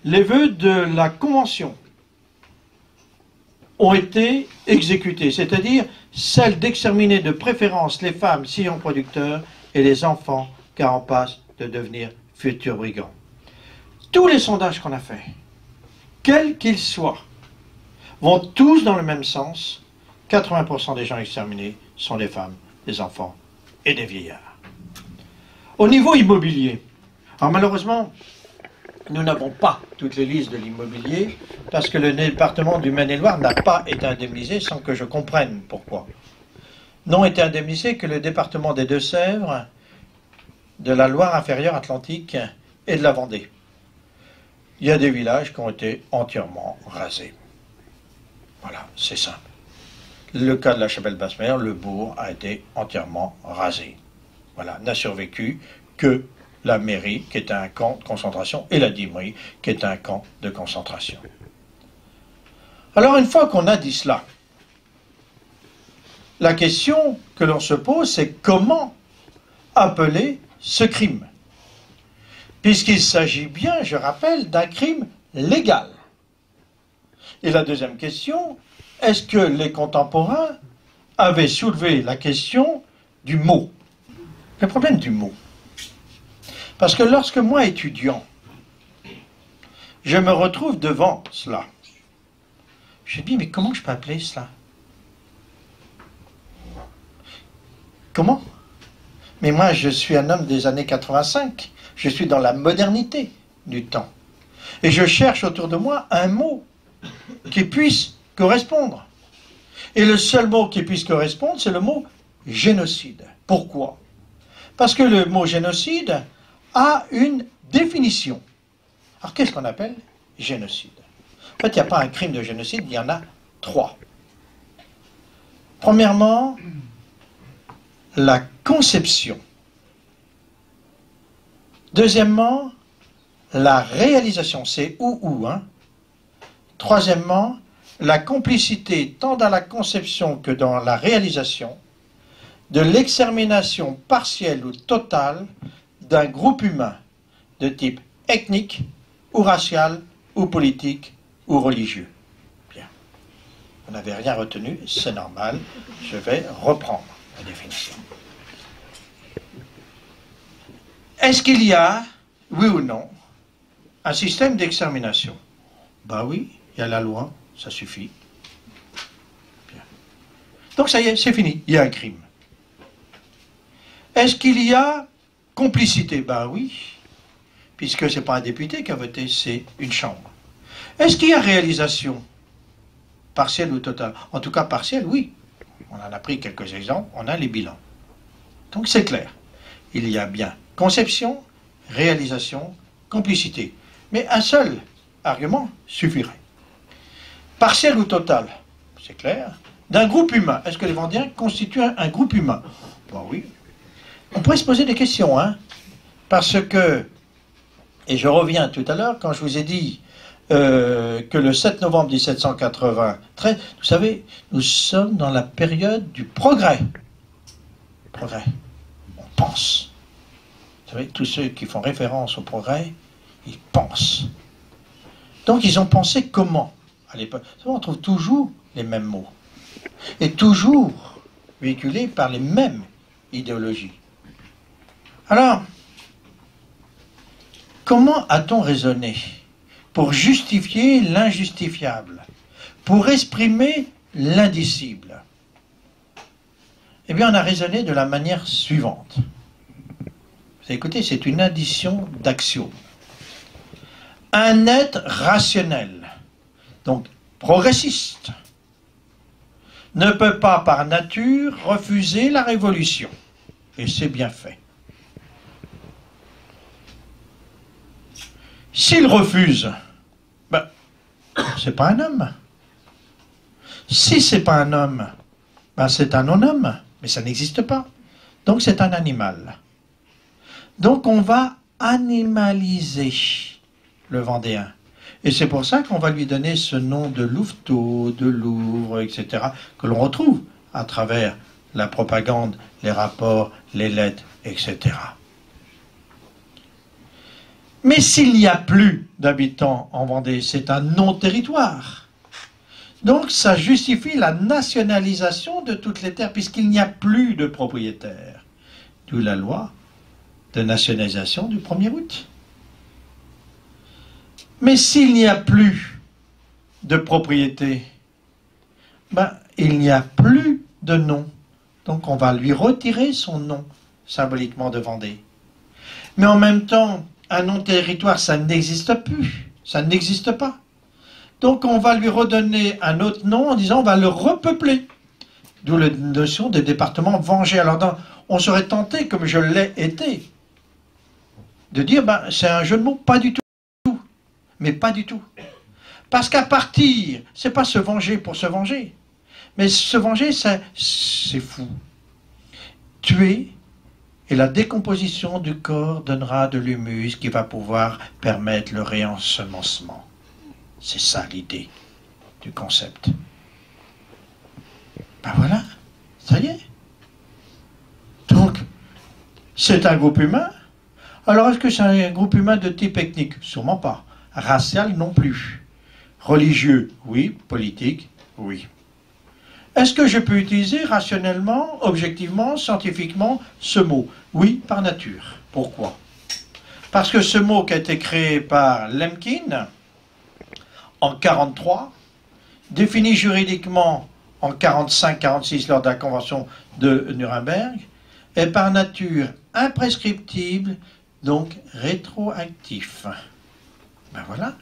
les vœux de la Convention, ont été exécutés, c'est-à-dire celle d'exterminer de préférence les femmes sillons producteurs et les enfants car en passe de devenir futurs brigands. Tous les sondages qu'on a faits, quels qu'ils soient, vont tous dans le même sens. 80% des gens exterminés sont des femmes, des enfants et des vieillards. Au niveau immobilier, alors malheureusement, nous n'avons pas toutes les listes de l'immobilier parce que le département du Maine-et-Loire n'a pas été indemnisé sans que je comprenne pourquoi. N'ont été indemnisés que le département des Deux-Sèvres, de la Loire-Inférieure Atlantique et de la Vendée. Il y a des villages qui ont été entièrement rasés. Voilà, c'est simple. Le cas de la Chapelle-Basse-Mer, le bourg a été entièrement rasé. Voilà, n'a survécu que la mairie, qui est un camp de concentration, et la Dimerie, qui est un camp de concentration. Alors, une fois qu'on a dit cela, la question que l'on se pose, c'est comment appeler ce crime? Puisqu'il s'agit bien, je rappelle, d'un crime légal. Et la deuxième question, est-ce que les contemporains avaient soulevé la question du mot? Le problème du mot. Parce que lorsque moi, étudiant, je me retrouve devant cela, je me dis, mais comment je peux appeler cela? Comment? Mais moi, je suis un homme des années 85. Je suis dans la modernité du temps. Et je cherche autour de moi un mot qui puisse correspondre. Et le seul mot qui puisse correspondre, c'est le mot génocide. Pourquoi? Parce que le mot génocide a une définition. Alors qu'est-ce qu'on appelle génocide? En fait, il n'y a pas un crime de génocide, il y en a 3. Premièrement, la conception. Deuxièmement, la réalisation, c'est ou, hein. Troisièmement, la complicité, tant dans la conception que dans la réalisation, de l'extermination partielle ou totale d'un groupe humain de type ethnique, ou racial, ou politique, ou religieux. Bien. Vous n'avez rien retenu, c'est normal. Je vais reprendre la définition. Est-ce qu'il y a, oui ou non, un système d'extermination? Ben oui, il y a la loi, ça suffit. Bien. Donc ça y est, c'est fini, il y a un crime. Est-ce qu'il y a complicité? Ben oui, puisque ce n'est pas un député qui a voté, c'est une chambre. Est-ce qu'il y a réalisation? Partielle ou totale? En tout cas, partielle, oui. On en a pris quelques exemples, on a les bilans. Donc c'est clair. Il y a bien conception, réalisation, complicité. Mais un seul argument suffirait. Partiel ou total? C'est clair. D'un groupe humain. Est-ce que les Vendéens constituent un groupe humain? Ben oui. On pourrait se poser des questions, hein. Parce que, et je reviens tout à l'heure, quand je vous ai dit que le 7 novembre 1793, vous savez, nous sommes dans la période du progrès. Progrès. On pense. Vous savez, tous ceux qui font référence au progrès, ils pensent. Donc ils ont pensé comment à l'époque? On trouve toujours les mêmes mots. Et toujours véhiculés par les mêmes idéologies. Alors, comment a-t-on raisonné pour justifier l'injustifiable, pour exprimer l'indicible? Eh bien, on a raisonné de la manière suivante. Vous écoutez, c'est une addition d'axiomes. Un être rationnel, donc progressiste, ne peut pas par nature refuser la révolution. Et c'est bien fait. S'il refuse, ben, c'est pas un homme. Si c'est pas un homme, ben c'est un non-homme, mais ça n'existe pas. Donc c'est un animal. Donc on va animaliser le Vendéen. Et c'est pour ça qu'on va lui donner ce nom de louveteau, de Louvre, etc., que l'on retrouve à travers la propagande, les rapports, les lettres, etc. Mais s'il n'y a plus d'habitants en Vendée, c'est un non-territoire. Donc ça justifie la nationalisation de toutes les terres, puisqu'il n'y a plus de propriétaires. D'où la loi de nationalisation du 1er août. Mais s'il n'y a plus de propriété, ben, il n'y a plus de nom. Donc on va lui retirer son nom, symboliquement de Vendée. Mais en même temps, un non-territoire, ça n'existe plus. Ça n'existe pas. Donc on va lui redonner un autre nom en disant on va le repeupler. D'où la notion de département vengé. Alors on serait tenté, comme je l'ai été, de dire ben, c'est un jeu de mots, pas du tout. Mais pas du tout. Parce qu'à partir, c'est pas se venger pour se venger. Mais se venger, c'est fou. Tuer, et la décomposition du corps donnera de l'humus qui va pouvoir permettre le réensemencement. C'est ça l'idée du concept. Ben voilà, ça y est. Donc, c'est un groupe humain. Alors, est-ce que c'est un groupe humain de type ethnique? Sûrement pas. Racial non plus. Religieux, oui. Politique, oui. Est-ce que je peux utiliser rationnellement, objectivement, scientifiquement ce mot? Oui, par nature. Pourquoi? Parce que ce mot qui a été créé par Lemkin en 1943, défini juridiquement en 1945-1946 lors de la Convention de Nuremberg, est par nature imprescriptible donc rétroactif. Ben voilà.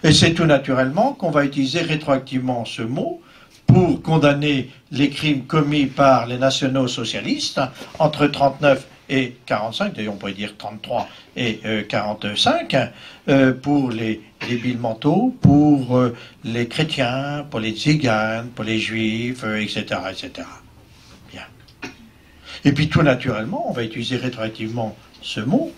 Et c'est tout naturellement qu'on va utiliser rétroactivement ce mot pour condamner les crimes commis par les nationaux socialistes entre 39 et 45, d'ailleurs on pourrait dire 33 et 45, pour les débiles mentaux, pour les chrétiens, pour les tziganes, pour les juifs, etc., etc. Bien. Et puis tout naturellement, on va utiliser rétroactivement ce mot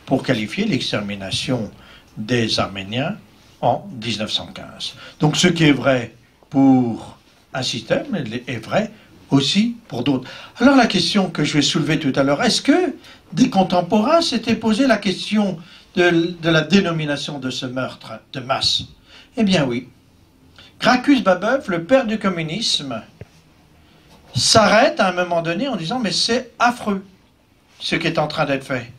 pour qualifier l'extermination des Arméniens en 1915. Donc ce qui est vrai pour un système est vrai aussi pour d'autres. Alors la question que je vais soulever tout à l'heure, est-ce que des contemporains s'étaient posé la question de la dénomination de ce meurtre de masse? Eh bien oui. Gracchus Babeuf, le père du communisme, s'arrête à un moment donné en disant « mais c'est affreux ce qui est en train d'être fait.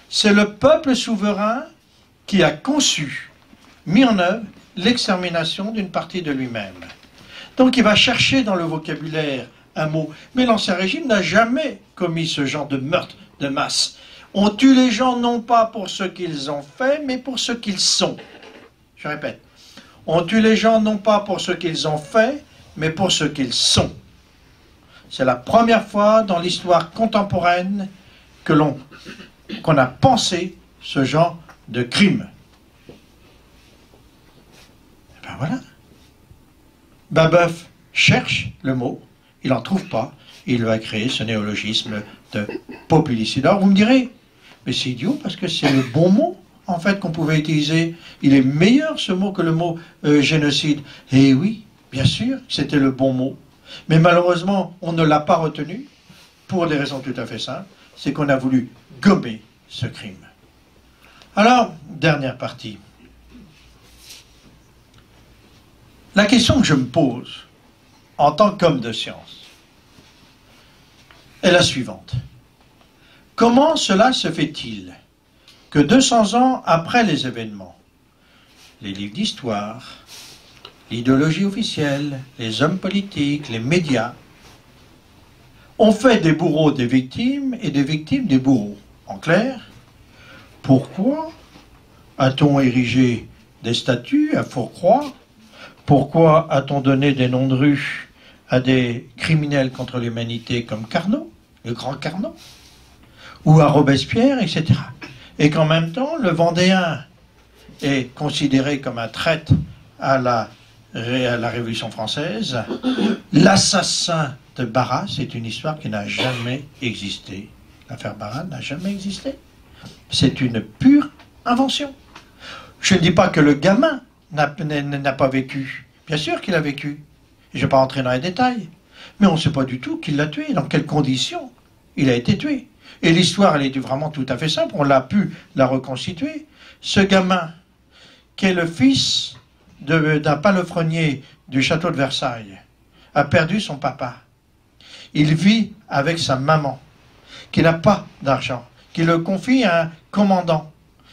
C'est le peuple souverain qui a conçu, mis en œuvre l'extermination d'une partie de lui-même. » Donc il va chercher dans le vocabulaire un mot. Mais l'Ancien Régime n'a jamais commis ce genre de meurtre de masse. On tue les gens non pas pour ce qu'ils ont fait, mais pour ce qu'ils sont. Je répète. On tue les gens non pas pour ce qu'ils ont fait, mais pour ce qu'ils sont. C'est la première fois dans l'histoire contemporaine qu'on a pensé ce genre de crime. Et ben voilà. Babeuf cherche le mot, il n'en trouve pas, il va créer ce néologisme de populicide. Alors vous me direz, mais c'est idiot parce que c'est le bon mot en fait qu'on pouvait utiliser. Il est meilleur ce mot que le mot génocide. Et oui, bien sûr, c'était le bon mot. Mais malheureusement, on ne l'a pas retenu pour des raisons tout à fait simples. C'est qu'on a voulu gommer ce crime. Alors, dernière partie. La question que je me pose en tant qu'homme de science est la suivante. Comment cela se fait-il que 200 ans après les événements, les livres d'histoire, l'idéologie officielle, les hommes politiques, les médias, ont fait des bourreaux des victimes et des victimes des bourreaux? En clair, pourquoi a-t-on érigé des statues à Fourcroy? Pourquoi a-t-on donné des noms de rue à des criminels contre l'humanité comme Carnot, le grand Carnot, ou à Robespierre, etc. Et qu'en même temps, le Vendéen est considéré comme un traître à la Révolution française. L'assassin de Barras, c'est une histoire qui n'a jamais existé. L'affaire Barras n'a jamais existé. C'est une pure invention. Je ne dis pas que le gamin n'a pas vécu. Bien sûr qu'il a vécu. Je ne vais pas entrer dans les détails. Mais on ne sait pas du tout qui l'a tué, dans quelles conditions il a été tué. Et l'histoire, elle est vraiment tout à fait simple. On l'a pu la reconstituer. Ce gamin, qui est le fils d'un palefrenier du château de Versailles, a perdu son papa. Il vit avec sa maman, qui n'a pas d'argent, qui le confie à un commandant,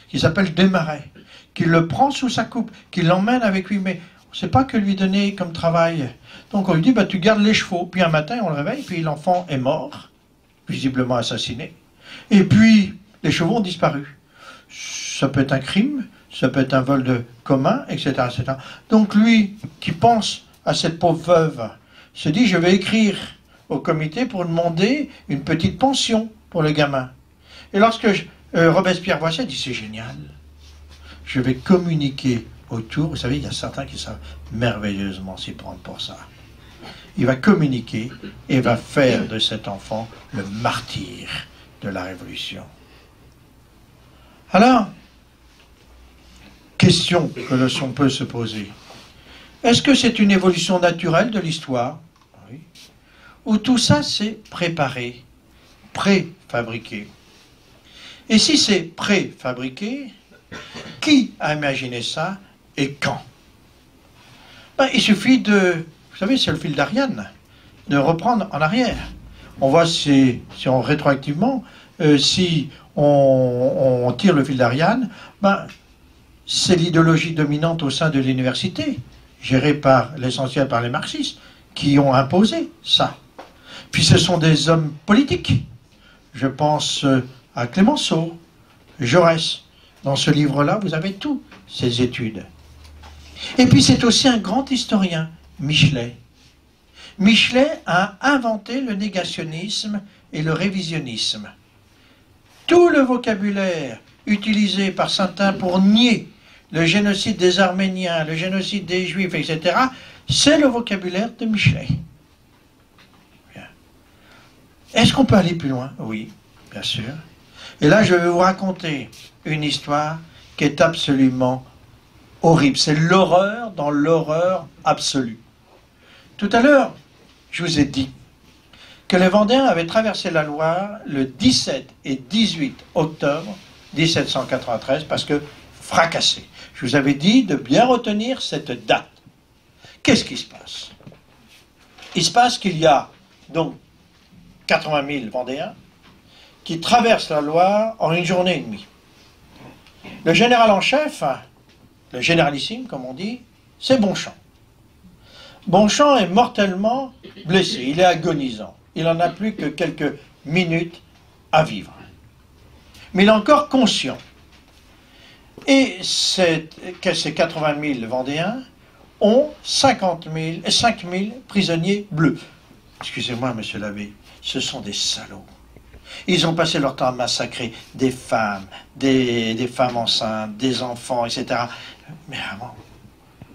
qui s'appelle Desmarais, qui le prend sous sa coupe, qui l'emmène avec lui, mais on ne sait pas que lui donner comme travail. Donc on lui dit, bah, tu gardes les chevaux. Puis un matin, on le réveille, puis l'enfant est mort, visiblement assassiné. Et puis, les chevaux ont disparu. Ça peut être un crime, ça peut être un vol de commun, etc., etc. Donc lui, qui pense à cette pauvre veuve, se dit, je vais écrire au comité pour demander une petite pension pour le gamin. Et lorsque Robespierre voit ça, il dit, c'est génial. Je vais communiquer autour. Vous savez, il y a certains qui savent merveilleusement s'y prendre pour ça. Il va communiquer et va faire de cet enfant le martyr de la Révolution. Alors, question que l'on peut se poser. Est-ce que c'est une évolution naturelle de l'histoire? Oui. Ou tout ça c'est préparé, préfabriqué? Et si c'est préfabriqué, qui a imaginé ça et quand? Ben, il suffit de, vous savez, c'est le fil d'Ariane, de reprendre en arrière. On voit si on rétroactivement, si on tire le fil d'Ariane, ben, c'est l'idéologie dominante au sein de l'université, gérée par l'essentiel par les marxistes, qui ont imposé ça. Puis ce sont des hommes politiques. Je pense à Clémenceau, Jaurès. Dans ce livre-là, vous avez toutes ces études. Et puis c'est aussi un grand historien, Michelet. Michelet a inventé le négationnisme et le révisionnisme. Tout le vocabulaire utilisé par certains pour nier le génocide des Arméniens, le génocide des Juifs, etc., c'est le vocabulaire de Michelet. Est-ce qu'on peut aller plus loin? Oui, bien sûr. Et là, je vais vous raconter une histoire qui est absolument horrible. C'est l'horreur dans l'horreur absolue. Tout à l'heure, je vous ai dit que les Vendéens avaient traversé la Loire le 17 et 18 octobre 1793 parce que fracassés. Je vous avais dit de bien retenir cette date. Qu'est-ce qui se passe? Il se passe qu'il y a donc 80 000 Vendéens qui traversent la Loire en une journée et demie. Le général en chef, le généralissime comme on dit, c'est Bonchamp. Bonchamp est mortellement blessé, il est agonisant. Il n'en a plus que quelques minutes à vivre. Mais il est encore conscient. Et ces 80 000 Vendéens ont 5 000 prisonniers bleus. Excusez-moi, monsieur l'abbé, ce sont des salauds. Ils ont passé leur temps à massacrer des femmes enceintes, des enfants, etc. Mais vraiment,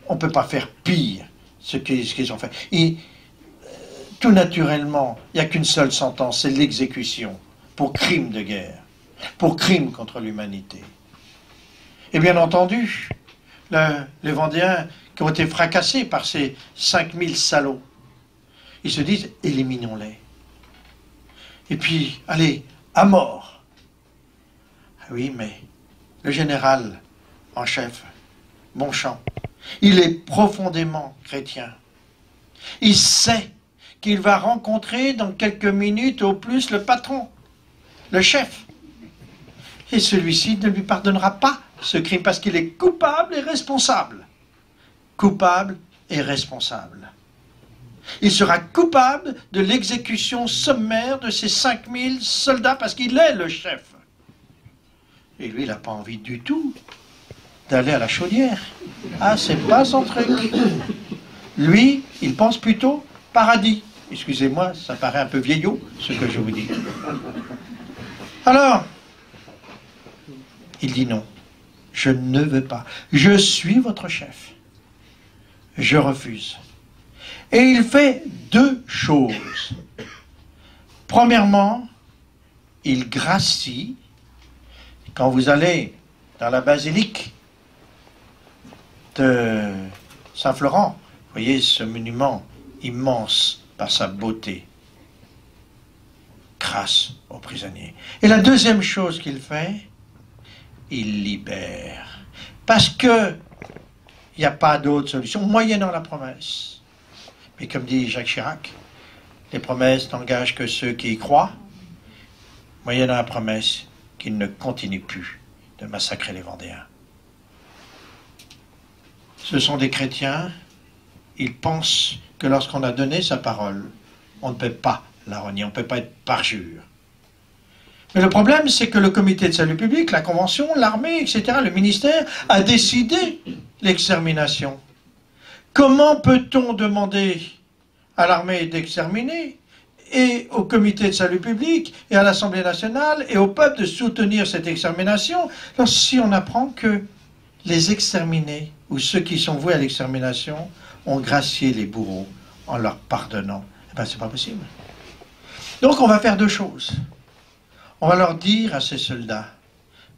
on ne peut pas faire pire ce qu'ils ont fait. Et tout naturellement, il n'y a qu'une seule sentence, c'est l'exécution pour crime de guerre, pour crime contre l'humanité. Et bien entendu, les Vendéens qui ont été fracassés par ces 5000 salauds, ils se disent, éliminons-les. Et puis, allez, à mort. Oui, mais le général en chef, Bonchamp, il est profondément chrétien. Il sait qu'il va rencontrer dans quelques minutes au plus le patron, le chef. Et celui-ci ne lui pardonnera pas ce crime parce qu'il est coupable et responsable. Coupable et responsable. Il sera coupable de l'exécution sommaire de ces 5000 soldats parce qu'il est le chef. Et lui, il n'a pas envie du tout d'aller à la chaudière. Ah, c'est pas son truc. Lui, il pense plutôt paradis. Excusez-moi, ça paraît un peu vieillot, ce que je vous dis. Alors, il dit non. Je ne veux pas. Je suis votre chef. Je refuse. Et il fait deux choses. Premièrement, il gracie. Quand vous allez dans la basilique de Saint-Florent, vous voyez ce monument immense par sa beauté, grâce aux prisonniers. Et la deuxième chose qu'il fait, il libère. Parce que il n'y a pas d'autre solution, moyennant la promesse. Mais comme dit Jacques Chirac, les promesses n'engagent que ceux qui y croient, moyennant la promesse qu'ils ne continuent plus de massacrer les Vendéens. Ce sont des chrétiens, ils pensent que lorsqu'on a donné sa parole, on ne peut pas la renier, on ne peut pas être parjure. Mais le problème, c'est que le comité de salut public, la convention, l'armée, etc., le ministère, a décidé l'extermination. Comment peut-on demander à l'armée d'exterminer et au comité de salut public et à l'Assemblée nationale et au peuple de soutenir cette extermination si on apprend que les exterminés ou ceux qui sont voués à l'extermination ont gracié les bourreaux en leur pardonnant? Eh bien, c'est pas possible. Donc, on va faire deux choses. On va leur dire à ces soldats,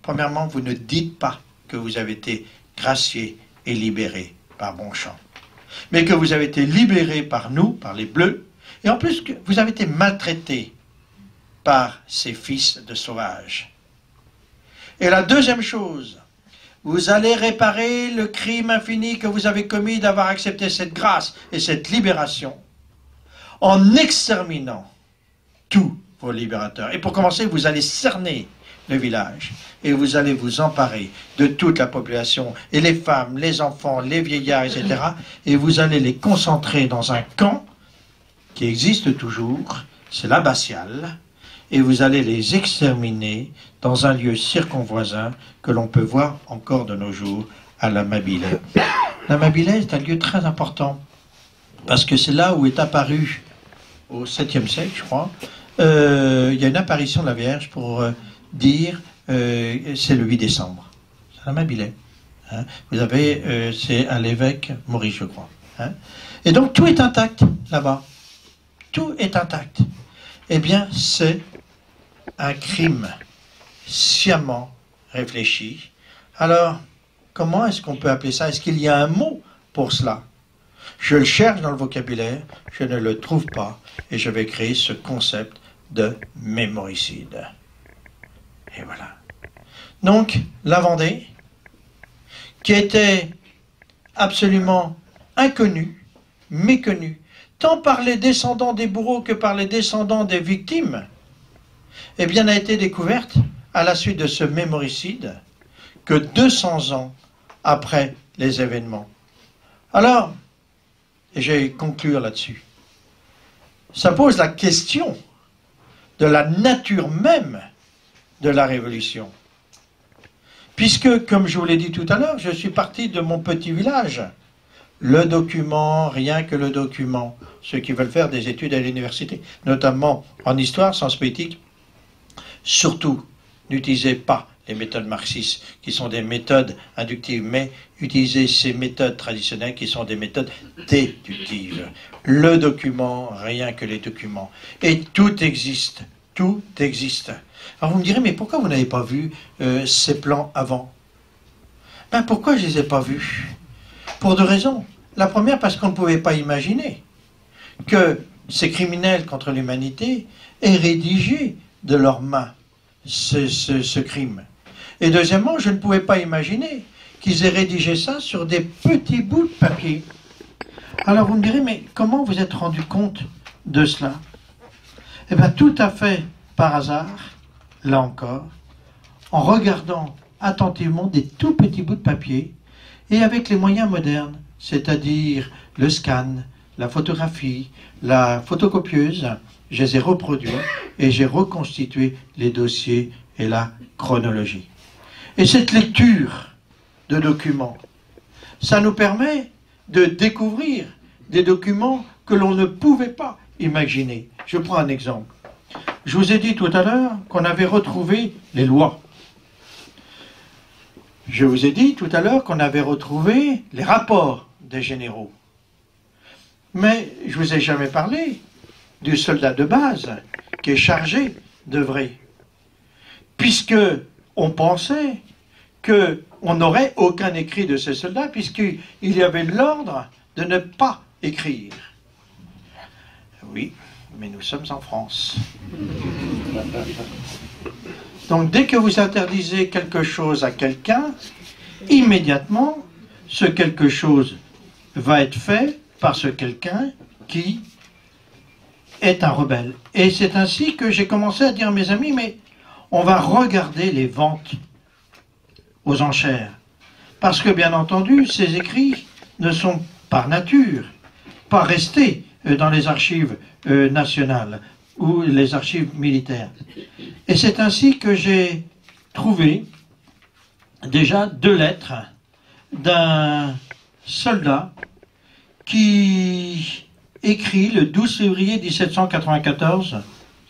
premièrement, vous ne dites pas que vous avez été graciés et libérés par Bonchamp, mais que vous avez été libérés par nous, par les Bleus, et en plus que vous avez été maltraités par ces fils de sauvages. Et la deuxième chose, vous allez réparer le crime infini que vous avez commis d'avoir accepté cette grâce et cette libération en exterminant tous vos libérateurs. Et pour commencer, vous allez cerner le village et vous allez vous emparer de toute la population, et les femmes, les enfants, les vieillards, etc. Et vous allez les concentrer dans un camp qui existe toujours, c'est l'abbatiale, et vous allez les exterminer dans un lieu circonvoisin que l'on peut voir encore de nos jours à la Mabilais. La Mabilais est un lieu très important parce que c'est là où est apparu, au 7e siècle, je crois, il y a une apparition de la Vierge pour dire c'est le 8 décembre. C'est la Mabilais. Hein. Vous avez, c'est à l'évêque Maurice, je crois. Hein. Et donc tout est intact là-bas. Tout est intact. Eh bien, c'est un crime sciemment réfléchi. Alors, comment est-ce qu'on peut appeler ça? Est-ce qu'il y a un mot pour cela? Je le cherche dans le vocabulaire, je ne le trouve pas, et je vais créer ce concept de mémoricide. Et voilà. Donc, la Vendée, qui était absolument inconnue, méconnue, tant par les descendants des bourreaux que par les descendants des victimes, eh bien, a été découverte à la suite de ce mémoricide que 200 ans après les événements. Alors, et je vais conclure là-dessus, ça pose la question de la nature même de la Révolution. Puisque, comme je vous l'ai dit tout à l'heure, je suis parti de mon petit village. Le document, rien que le document. Ceux qui veulent faire des études à l'université, notamment en histoire, sciences politiques, surtout, n'utilisez pas les méthodes marxistes, qui sont des méthodes inductives, mais utilisez ces méthodes traditionnelles qui sont des méthodes déductives. Le document, rien que les documents. Et tout existe. Tout existe. Alors vous me direz, mais pourquoi vous n'avez pas vu ces plans avant? Ben pourquoi je ne les ai pas vus? Pour deux raisons. La première, parce qu'on ne pouvait pas imaginer que ces criminels contre l'humanité aient rédigé de leurs mains ce crime. Et deuxièmement, je ne pouvais pas imaginer qu'ils aient rédigé ça sur des petits bouts de papier. Alors vous me direz, mais comment vous êtes rendu compte de cela? Eh bien, tout à fait par hasard, là encore, en regardant attentivement des tout petits bouts de papier et avec les moyens modernes, c'est-à-dire le scan, la photographie, la photocopieuse, je les ai reproduits et j'ai reconstitué les dossiers et la chronologie. Et cette lecture de documents, ça nous permet de découvrir des documents que l'on ne pouvait pas imaginer. Je prends un exemple. Je vous ai dit tout à l'heure qu'on avait retrouvé les lois. Je vous ai dit tout à l'heure qu'on avait retrouvé les rapports des généraux. Mais je ne vous ai jamais parlé du soldat de base qui est chargé d'œuvrer. Puisque on pensait qu'on n'aurait aucun écrit de ce soldat, puisqu'il y avait l'ordre de ne pas écrire. Oui, mais nous sommes en France. Donc dès que vous interdisez quelque chose à quelqu'un, immédiatement, ce quelque chose va être fait par ce quelqu'un qui est un rebelle. Et c'est ainsi que j'ai commencé à dire à mes amis, mais on va regarder les ventes aux enchères. Parce que, bien entendu, ces écrits ne sont par nature pas restés dans les archives nationales ou les archives militaires. Et c'est ainsi que j'ai trouvé déjà 2 lettres d'un soldat qui écrit le 12 février 1794,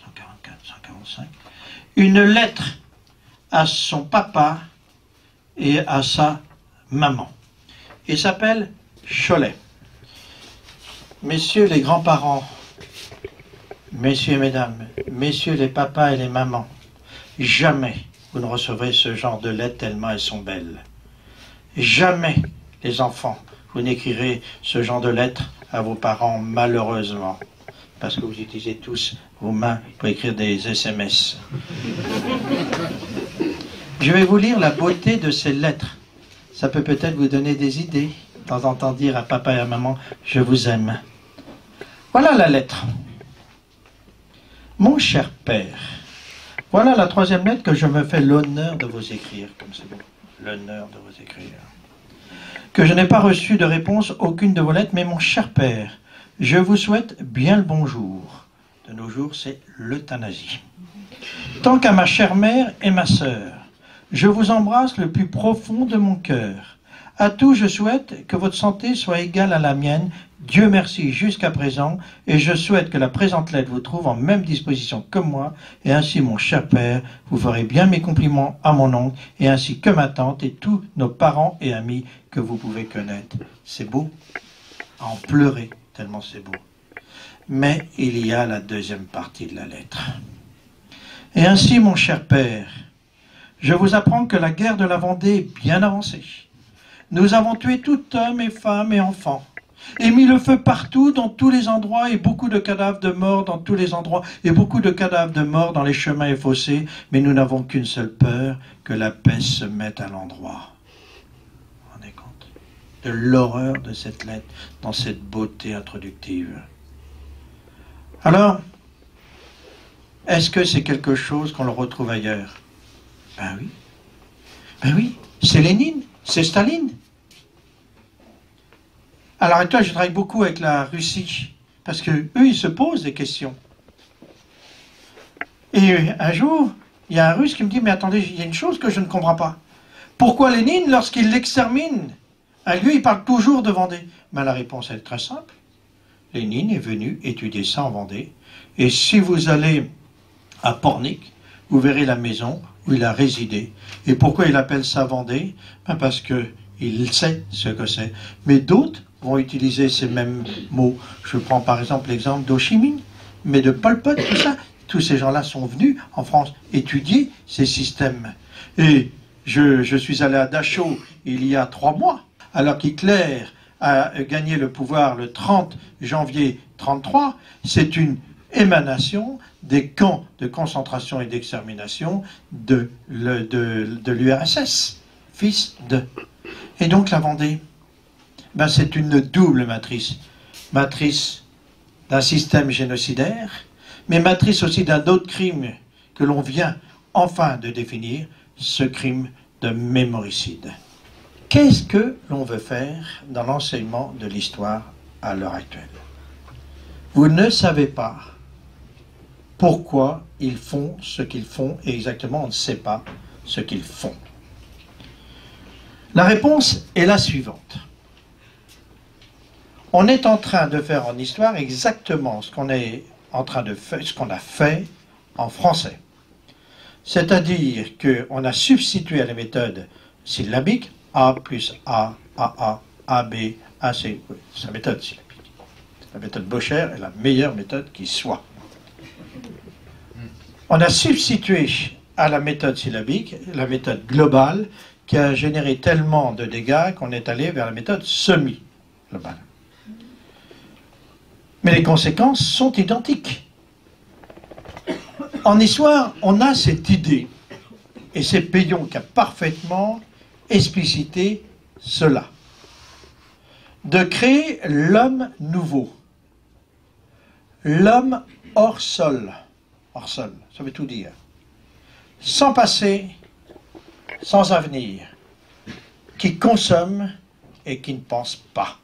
145, une lettre à son papa et à sa maman. Il s'appelle Cholet. Messieurs les grands-parents, messieurs et mesdames, messieurs les papas et les mamans, jamais vous ne recevrez ce genre de lettres tellement elles sont belles. Jamais, les enfants, vous n'écrirez ce genre de lettres à vos parents, malheureusement, parce que vous utilisez tous vos mains pour écrire des SMS. Je vais vous lire la beauté de ces lettres. Ça peut peut-être vous donner des idées. De temps en temps dire à papa et à maman, je vous aime. Voilà la lettre. Mon cher père, voilà la 3e lettre que je me fais l'honneur de vous écrire, comme c'est beau, l'honneur de vous écrire. Que je n'ai pas reçu de réponse aucune de vos lettres, mais mon cher père, je vous souhaite bien le bonjour. De nos jours, c'est l'euthanasie. Tant qu'à ma chère mère et ma sœur, je vous embrasse le plus profond de mon cœur. À tout, je souhaite que votre santé soit égale à la mienne, Dieu merci jusqu'à présent, et je souhaite que la présente lettre vous trouve en même disposition que moi, et ainsi, mon cher père, vous ferez bien mes compliments à mon oncle, et ainsi que ma tante et tous nos parents et amis que vous pouvez connaître. C'est beau, à en pleurer, tellement c'est beau. Mais il y a la deuxième partie de la lettre. Et ainsi, mon cher père, je vous apprends que la guerre de la Vendée est bien avancée. Nous avons tué tout homme et femme et enfants, et mis le feu partout, dans tous les endroits, et beaucoup de cadavres de morts dans tous les endroits, et beaucoup de cadavres de morts dans les chemins et fossés, mais nous n'avons qu'une seule peur, que la peste se mette à l'endroit. Vous vous rendez compte de l'horreur de cette lettre, dans cette beauté introductive. Alors, est-ce que c'est quelque chose qu'on le retrouve ailleurs? Ben oui. Ben oui, c'est Lénine, c'est Staline. Alors, et toi, je travaille beaucoup avec la Russie, parce qu'eux, ils se posent des questions. Et un jour, il y a un Russe qui me dit, mais attendez, il y a une chose que je ne comprends pas. Pourquoi Lénine, lorsqu'il l'extermine un lieu, il parle toujours de Vendée? Ben, la réponse est très simple. Lénine est venu étudier ça en Vendée. Et si vous allez à Pornic, vous verrez la maison où il a résidé. Et pourquoi il appelle ça Vendée? Ben parce qu'il sait ce que c'est. Mais d'autres vont utiliser ces mêmes mots. Je prends par exemple l'exemple d'Ho Chi Minh, mais de Pol Pot, tout ça. Tous ces gens-là sont venus en France étudier ces systèmes. Et je suis allé à Dachau il y a 3 mois, alors qu'Hitler a gagné le pouvoir le 30 janvier 1933. C'est une émanation des camps de concentration et d'extermination de l'URSS, fils de. Et donc la Vendée, ben c'est une double matrice. Matrice d'un système génocidaire, mais matrice aussi d'un autre crime que l'on vient enfin de définir, ce crime de mémoricide. Qu'est-ce que l'on veut faire dans l'enseignement de l'histoire à l'heure actuelle? Vous ne savez pas pourquoi ils font ce qu'ils font, et exactement on ne sait pas ce qu'ils font. La réponse est la suivante. On est en train de faire en histoire exactement ce qu'on est en train de faire, ce qu'on a fait en français. C'est-à-dire qu'on a substitué à la méthode syllabique A plus A, AA, AB, AC. C'est la méthode syllabique. La méthode Bocher est la meilleure méthode qui soit. On a substitué à la méthode syllabique la méthode globale qui a généré tellement de dégâts qu'on est allé vers la méthode semi-globale. Mais les conséquences sont identiques. En histoire, on a cette idée, et c'est Peyon qui a parfaitement explicité cela, de créer l'homme nouveau, l'homme hors sol, ça veut tout dire, sans passé, sans avenir, qui consomme et qui ne pense pas.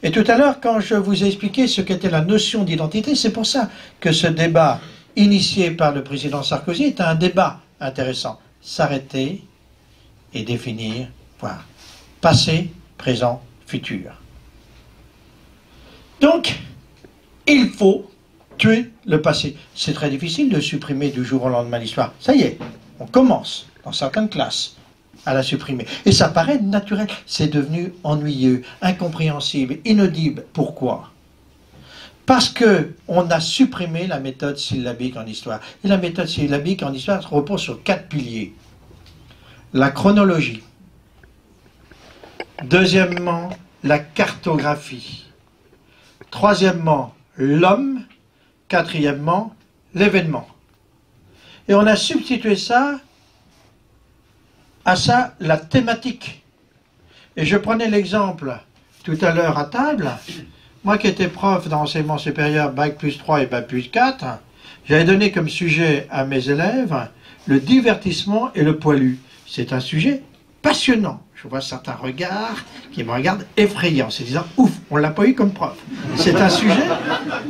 Et tout à l'heure, quand je vous ai expliqué ce qu'était la notion d'identité, c'est pour ça que ce débat initié par le président Sarkozy est un débat intéressant. S'arrêter et définir, voir, passé, présent, futur. Donc, il faut tuer le passé. C'est très difficile de supprimer du jour au lendemain l'histoire. Ça y est, on commence dans certaines classes à la supprimer. Et ça paraît naturel. C'est devenu ennuyeux, incompréhensible, inaudible. Pourquoi? Parce qu'on a supprimé la méthode syllabique en histoire. Et la méthode syllabique en histoire repose sur 4 piliers. La chronologie. Deuxièmement, la cartographie. Troisièmement, l'homme. Quatrièmement, l'événement. Et on a substitué ça à ça la thématique. Et je prenais l'exemple tout à l'heure à table. Moi qui étais prof d'enseignement supérieur Bac plus 3 et Bac plus 4, j'avais donné comme sujet à mes élèves le divertissement et le poilu. C'est un sujet passionnant. Je vois certains regards qui me regardent effrayants, en se disant « Ouf, on ne l'a pas eu comme prof ». C'est un sujet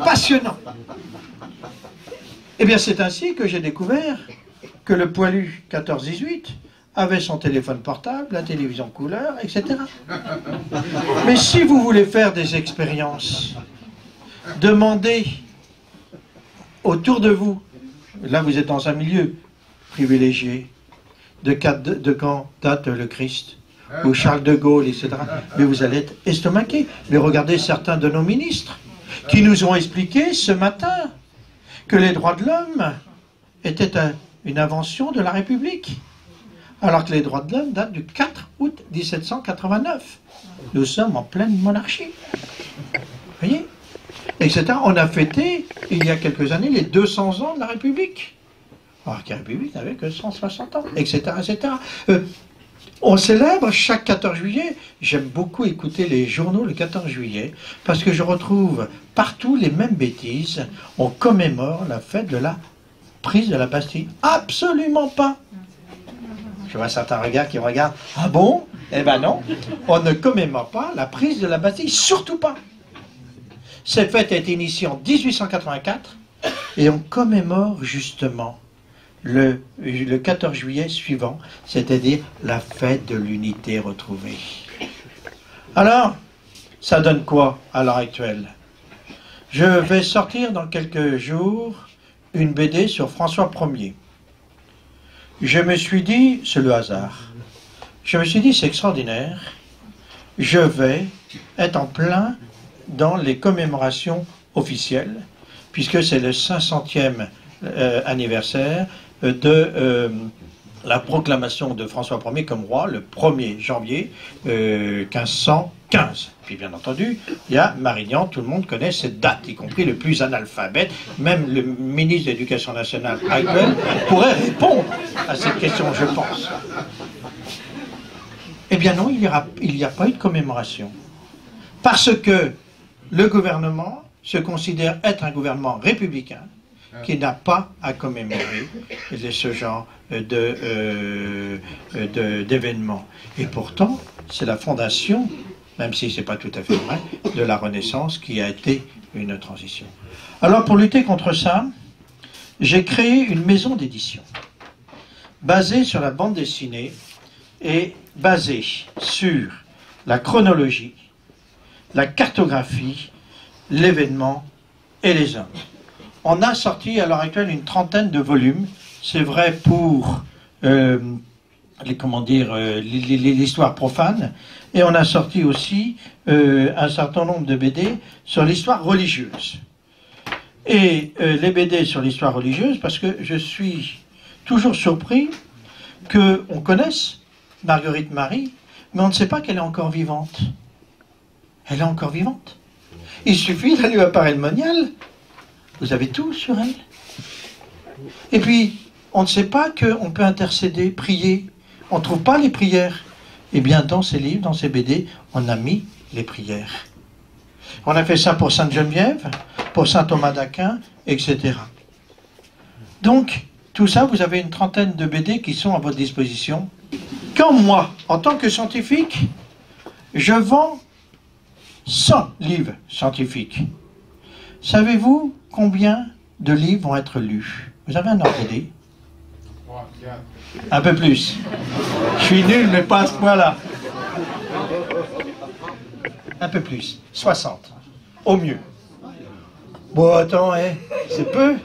passionnant. Eh bien, c'est ainsi que j'ai découvert que le poilu 14-18 avait son téléphone portable, la télévision couleur, etc. Mais si vous voulez faire des expériences, demandez autour de vous, là vous êtes dans un milieu privilégié, de quand date le Christ, ou Charles de Gaulle, etc. Mais vous allez être estomaqués. Mais regardez certains de nos ministres qui nous ont expliqué ce matin que les droits de l'homme étaient une invention de la République. Alors que les droits de l'homme datent du 4 août 1789. Nous sommes en pleine monarchie. Vous voyez? Etc. On a fêté, il y a quelques années, les 200 ans de la République. Alors que la République n'avait que 160 ans, etc. etc. On célèbre chaque 14 juillet. J'aime beaucoup écouter les journaux le 14 juillet, parce que je retrouve partout les mêmes bêtises. On commémore la fête de la prise de la Bastille. Absolument pas. Je vois certains regards qui regardent. Ah bon? Eh ben non, on ne commémore pas la prise de la Bastille, surtout pas. Cette fête a été initiée en 1884 et on commémore justement le 14 juillet suivant, c'est-à-dire la fête de l'unité retrouvée. Alors, ça donne quoi à l'heure actuelle? Je vais sortir dans quelques jours une BD sur François Ier. Je me suis dit, c'est le hasard, je me suis dit c'est extraordinaire, je vais être en plein dans les commémorations officielles, puisque c'est le 500e anniversaire de la proclamation de François Ier comme roi, le 1er janvier 1515. Puis bien entendu, il y a Marignan, tout le monde connaît cette date, y compris le plus analphabète. Même le ministre de l'Éducation nationale actuel pourrait répondre à cette question, je pense. Eh bien non, il n'y a pas eu de commémoration. Parce que le gouvernement se considère être un gouvernement républicain qui n'a pas à commémorer ce genre d'événements. Et pourtant, c'est la fondation, même si ce n'est pas tout à fait vrai, de la Renaissance qui a été une transition. Alors pour lutter contre ça, j'ai créé une maison d'édition basée sur la bande dessinée et basée sur la chronologie, la cartographie, l'événement et les hommes. On a sorti à l'heure actuelle une trentaine de volumes. C'est vrai pour l'histoire profane. Et on a sorti aussi un certain nombre de BD sur l'histoire religieuse. Et les BD sur l'histoire religieuse, parce que je suis toujours surpris qu'on connaisse Marguerite Marie, mais on ne sait pas qu'elle est encore vivante. Elle est encore vivante. Il suffit d'aller à Paray le Monial. Vous avez tout sur elle. Et puis, on ne sait pas qu'on peut intercéder, prier. On ne trouve pas les prières. Eh bien, dans ces livres, dans ces BD, on a mis les prières. On a fait ça pour Sainte Geneviève, pour Saint Thomas d'Aquin, etc. Donc, tout ça, vous avez une trentaine de BD qui sont à votre disposition. Quand moi, en tant que scientifique, je vends 100 livres scientifiques, savez-vous combien de livres vont être lus? Vous avez un ordre d'idée? Un peu plus. Je suis nul, mais pas à ce point-là. Un peu plus. 60. Au mieux. Bon, attends, c'est peu.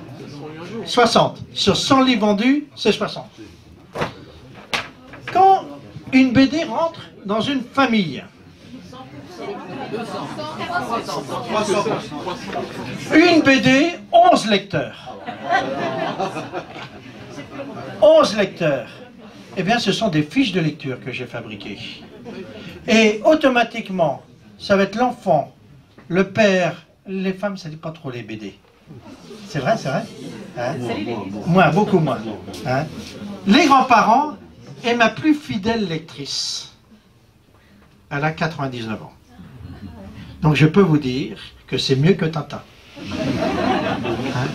60. Sur 100 livres vendus, c'est 60. Quand une BD rentre dans une famille, une BD, 11 lecteurs. 11 lecteurs. Eh bien, ce sont des fiches de lecture que j'ai fabriquées. Et automatiquement, ça va être l'enfant, le père, les femmes, ça ne dit pas trop les BD. C'est vrai, c'est vrai, hein? Moins, beaucoup moins. Hein? Les grands-parents et ma plus fidèle lectrice. Elle a 99 ans. Donc je peux vous dire que c'est mieux que Tintin. Hein?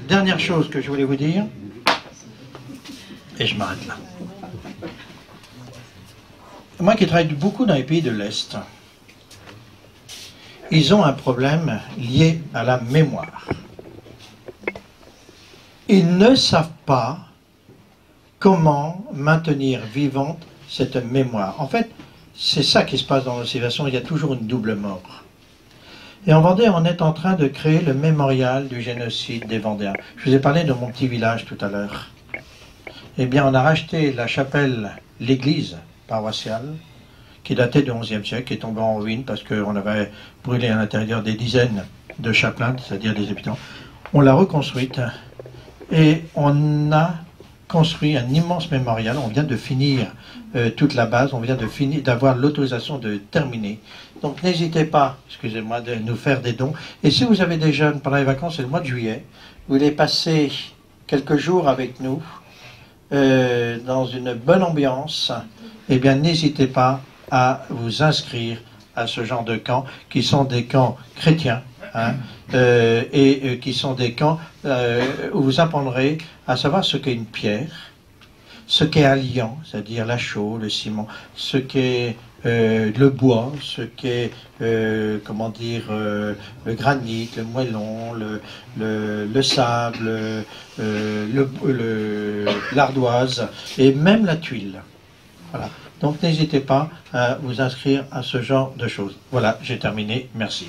Dernière chose que je voulais vous dire, et je m'arrête là. Moi qui travaille beaucoup dans les pays de l'Est, ils ont un problème lié à la mémoire. ils ne savent pas comment maintenir vivante cette mémoire. En fait, c'est ça qui se passe dans nos civilisations, il y a toujours une double mort. Et en Vendée, on est en train de créer le mémorial du génocide des Vendéens. Je vous ai parlé de mon petit village tout à l'heure. Eh bien, on a racheté la chapelle, l'église paroissiale, qui datait du XIe siècle, qui est tombée en ruine parce qu'on avait brûlé à l'intérieur des dizaines de chapelains, c'est-à-dire des habitants. On l'a reconstruite et on a construit un immense mémorial. On vient de finir toute la base, on vient d'avoir l'autorisation de terminer. Donc n'hésitez pas, excusez-moi, de nous faire des dons. Et si vous avez des jeunes pendant les vacances, c'est le mois de juillet, vous voulez passer quelques jours avec nous, dans une bonne ambiance, eh bien n'hésitez pas à vous inscrire à ce genre de camps, qui sont des camps chrétiens, hein, qui sont des camps où vous apprendrez à savoir ce qu'est une pierre, ce qu'est un liant, c'est-à-dire la chaux, le ciment, ce qu'est le bois, ce qu'est comment dire le granit, le moellon, le sable, l'ardoise et même la tuile. Voilà. Donc n'hésitez pas à vous inscrire à ce genre de choses. Voilà, j'ai terminé. Merci.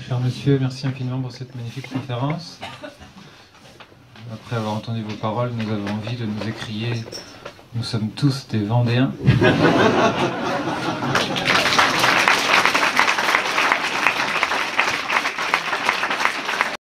Cher monsieur, merci infiniment pour cette magnifique conférence. Après avoir entendu vos paroles, nous avons envie de nous écrier « Nous sommes tous des Vendéens ».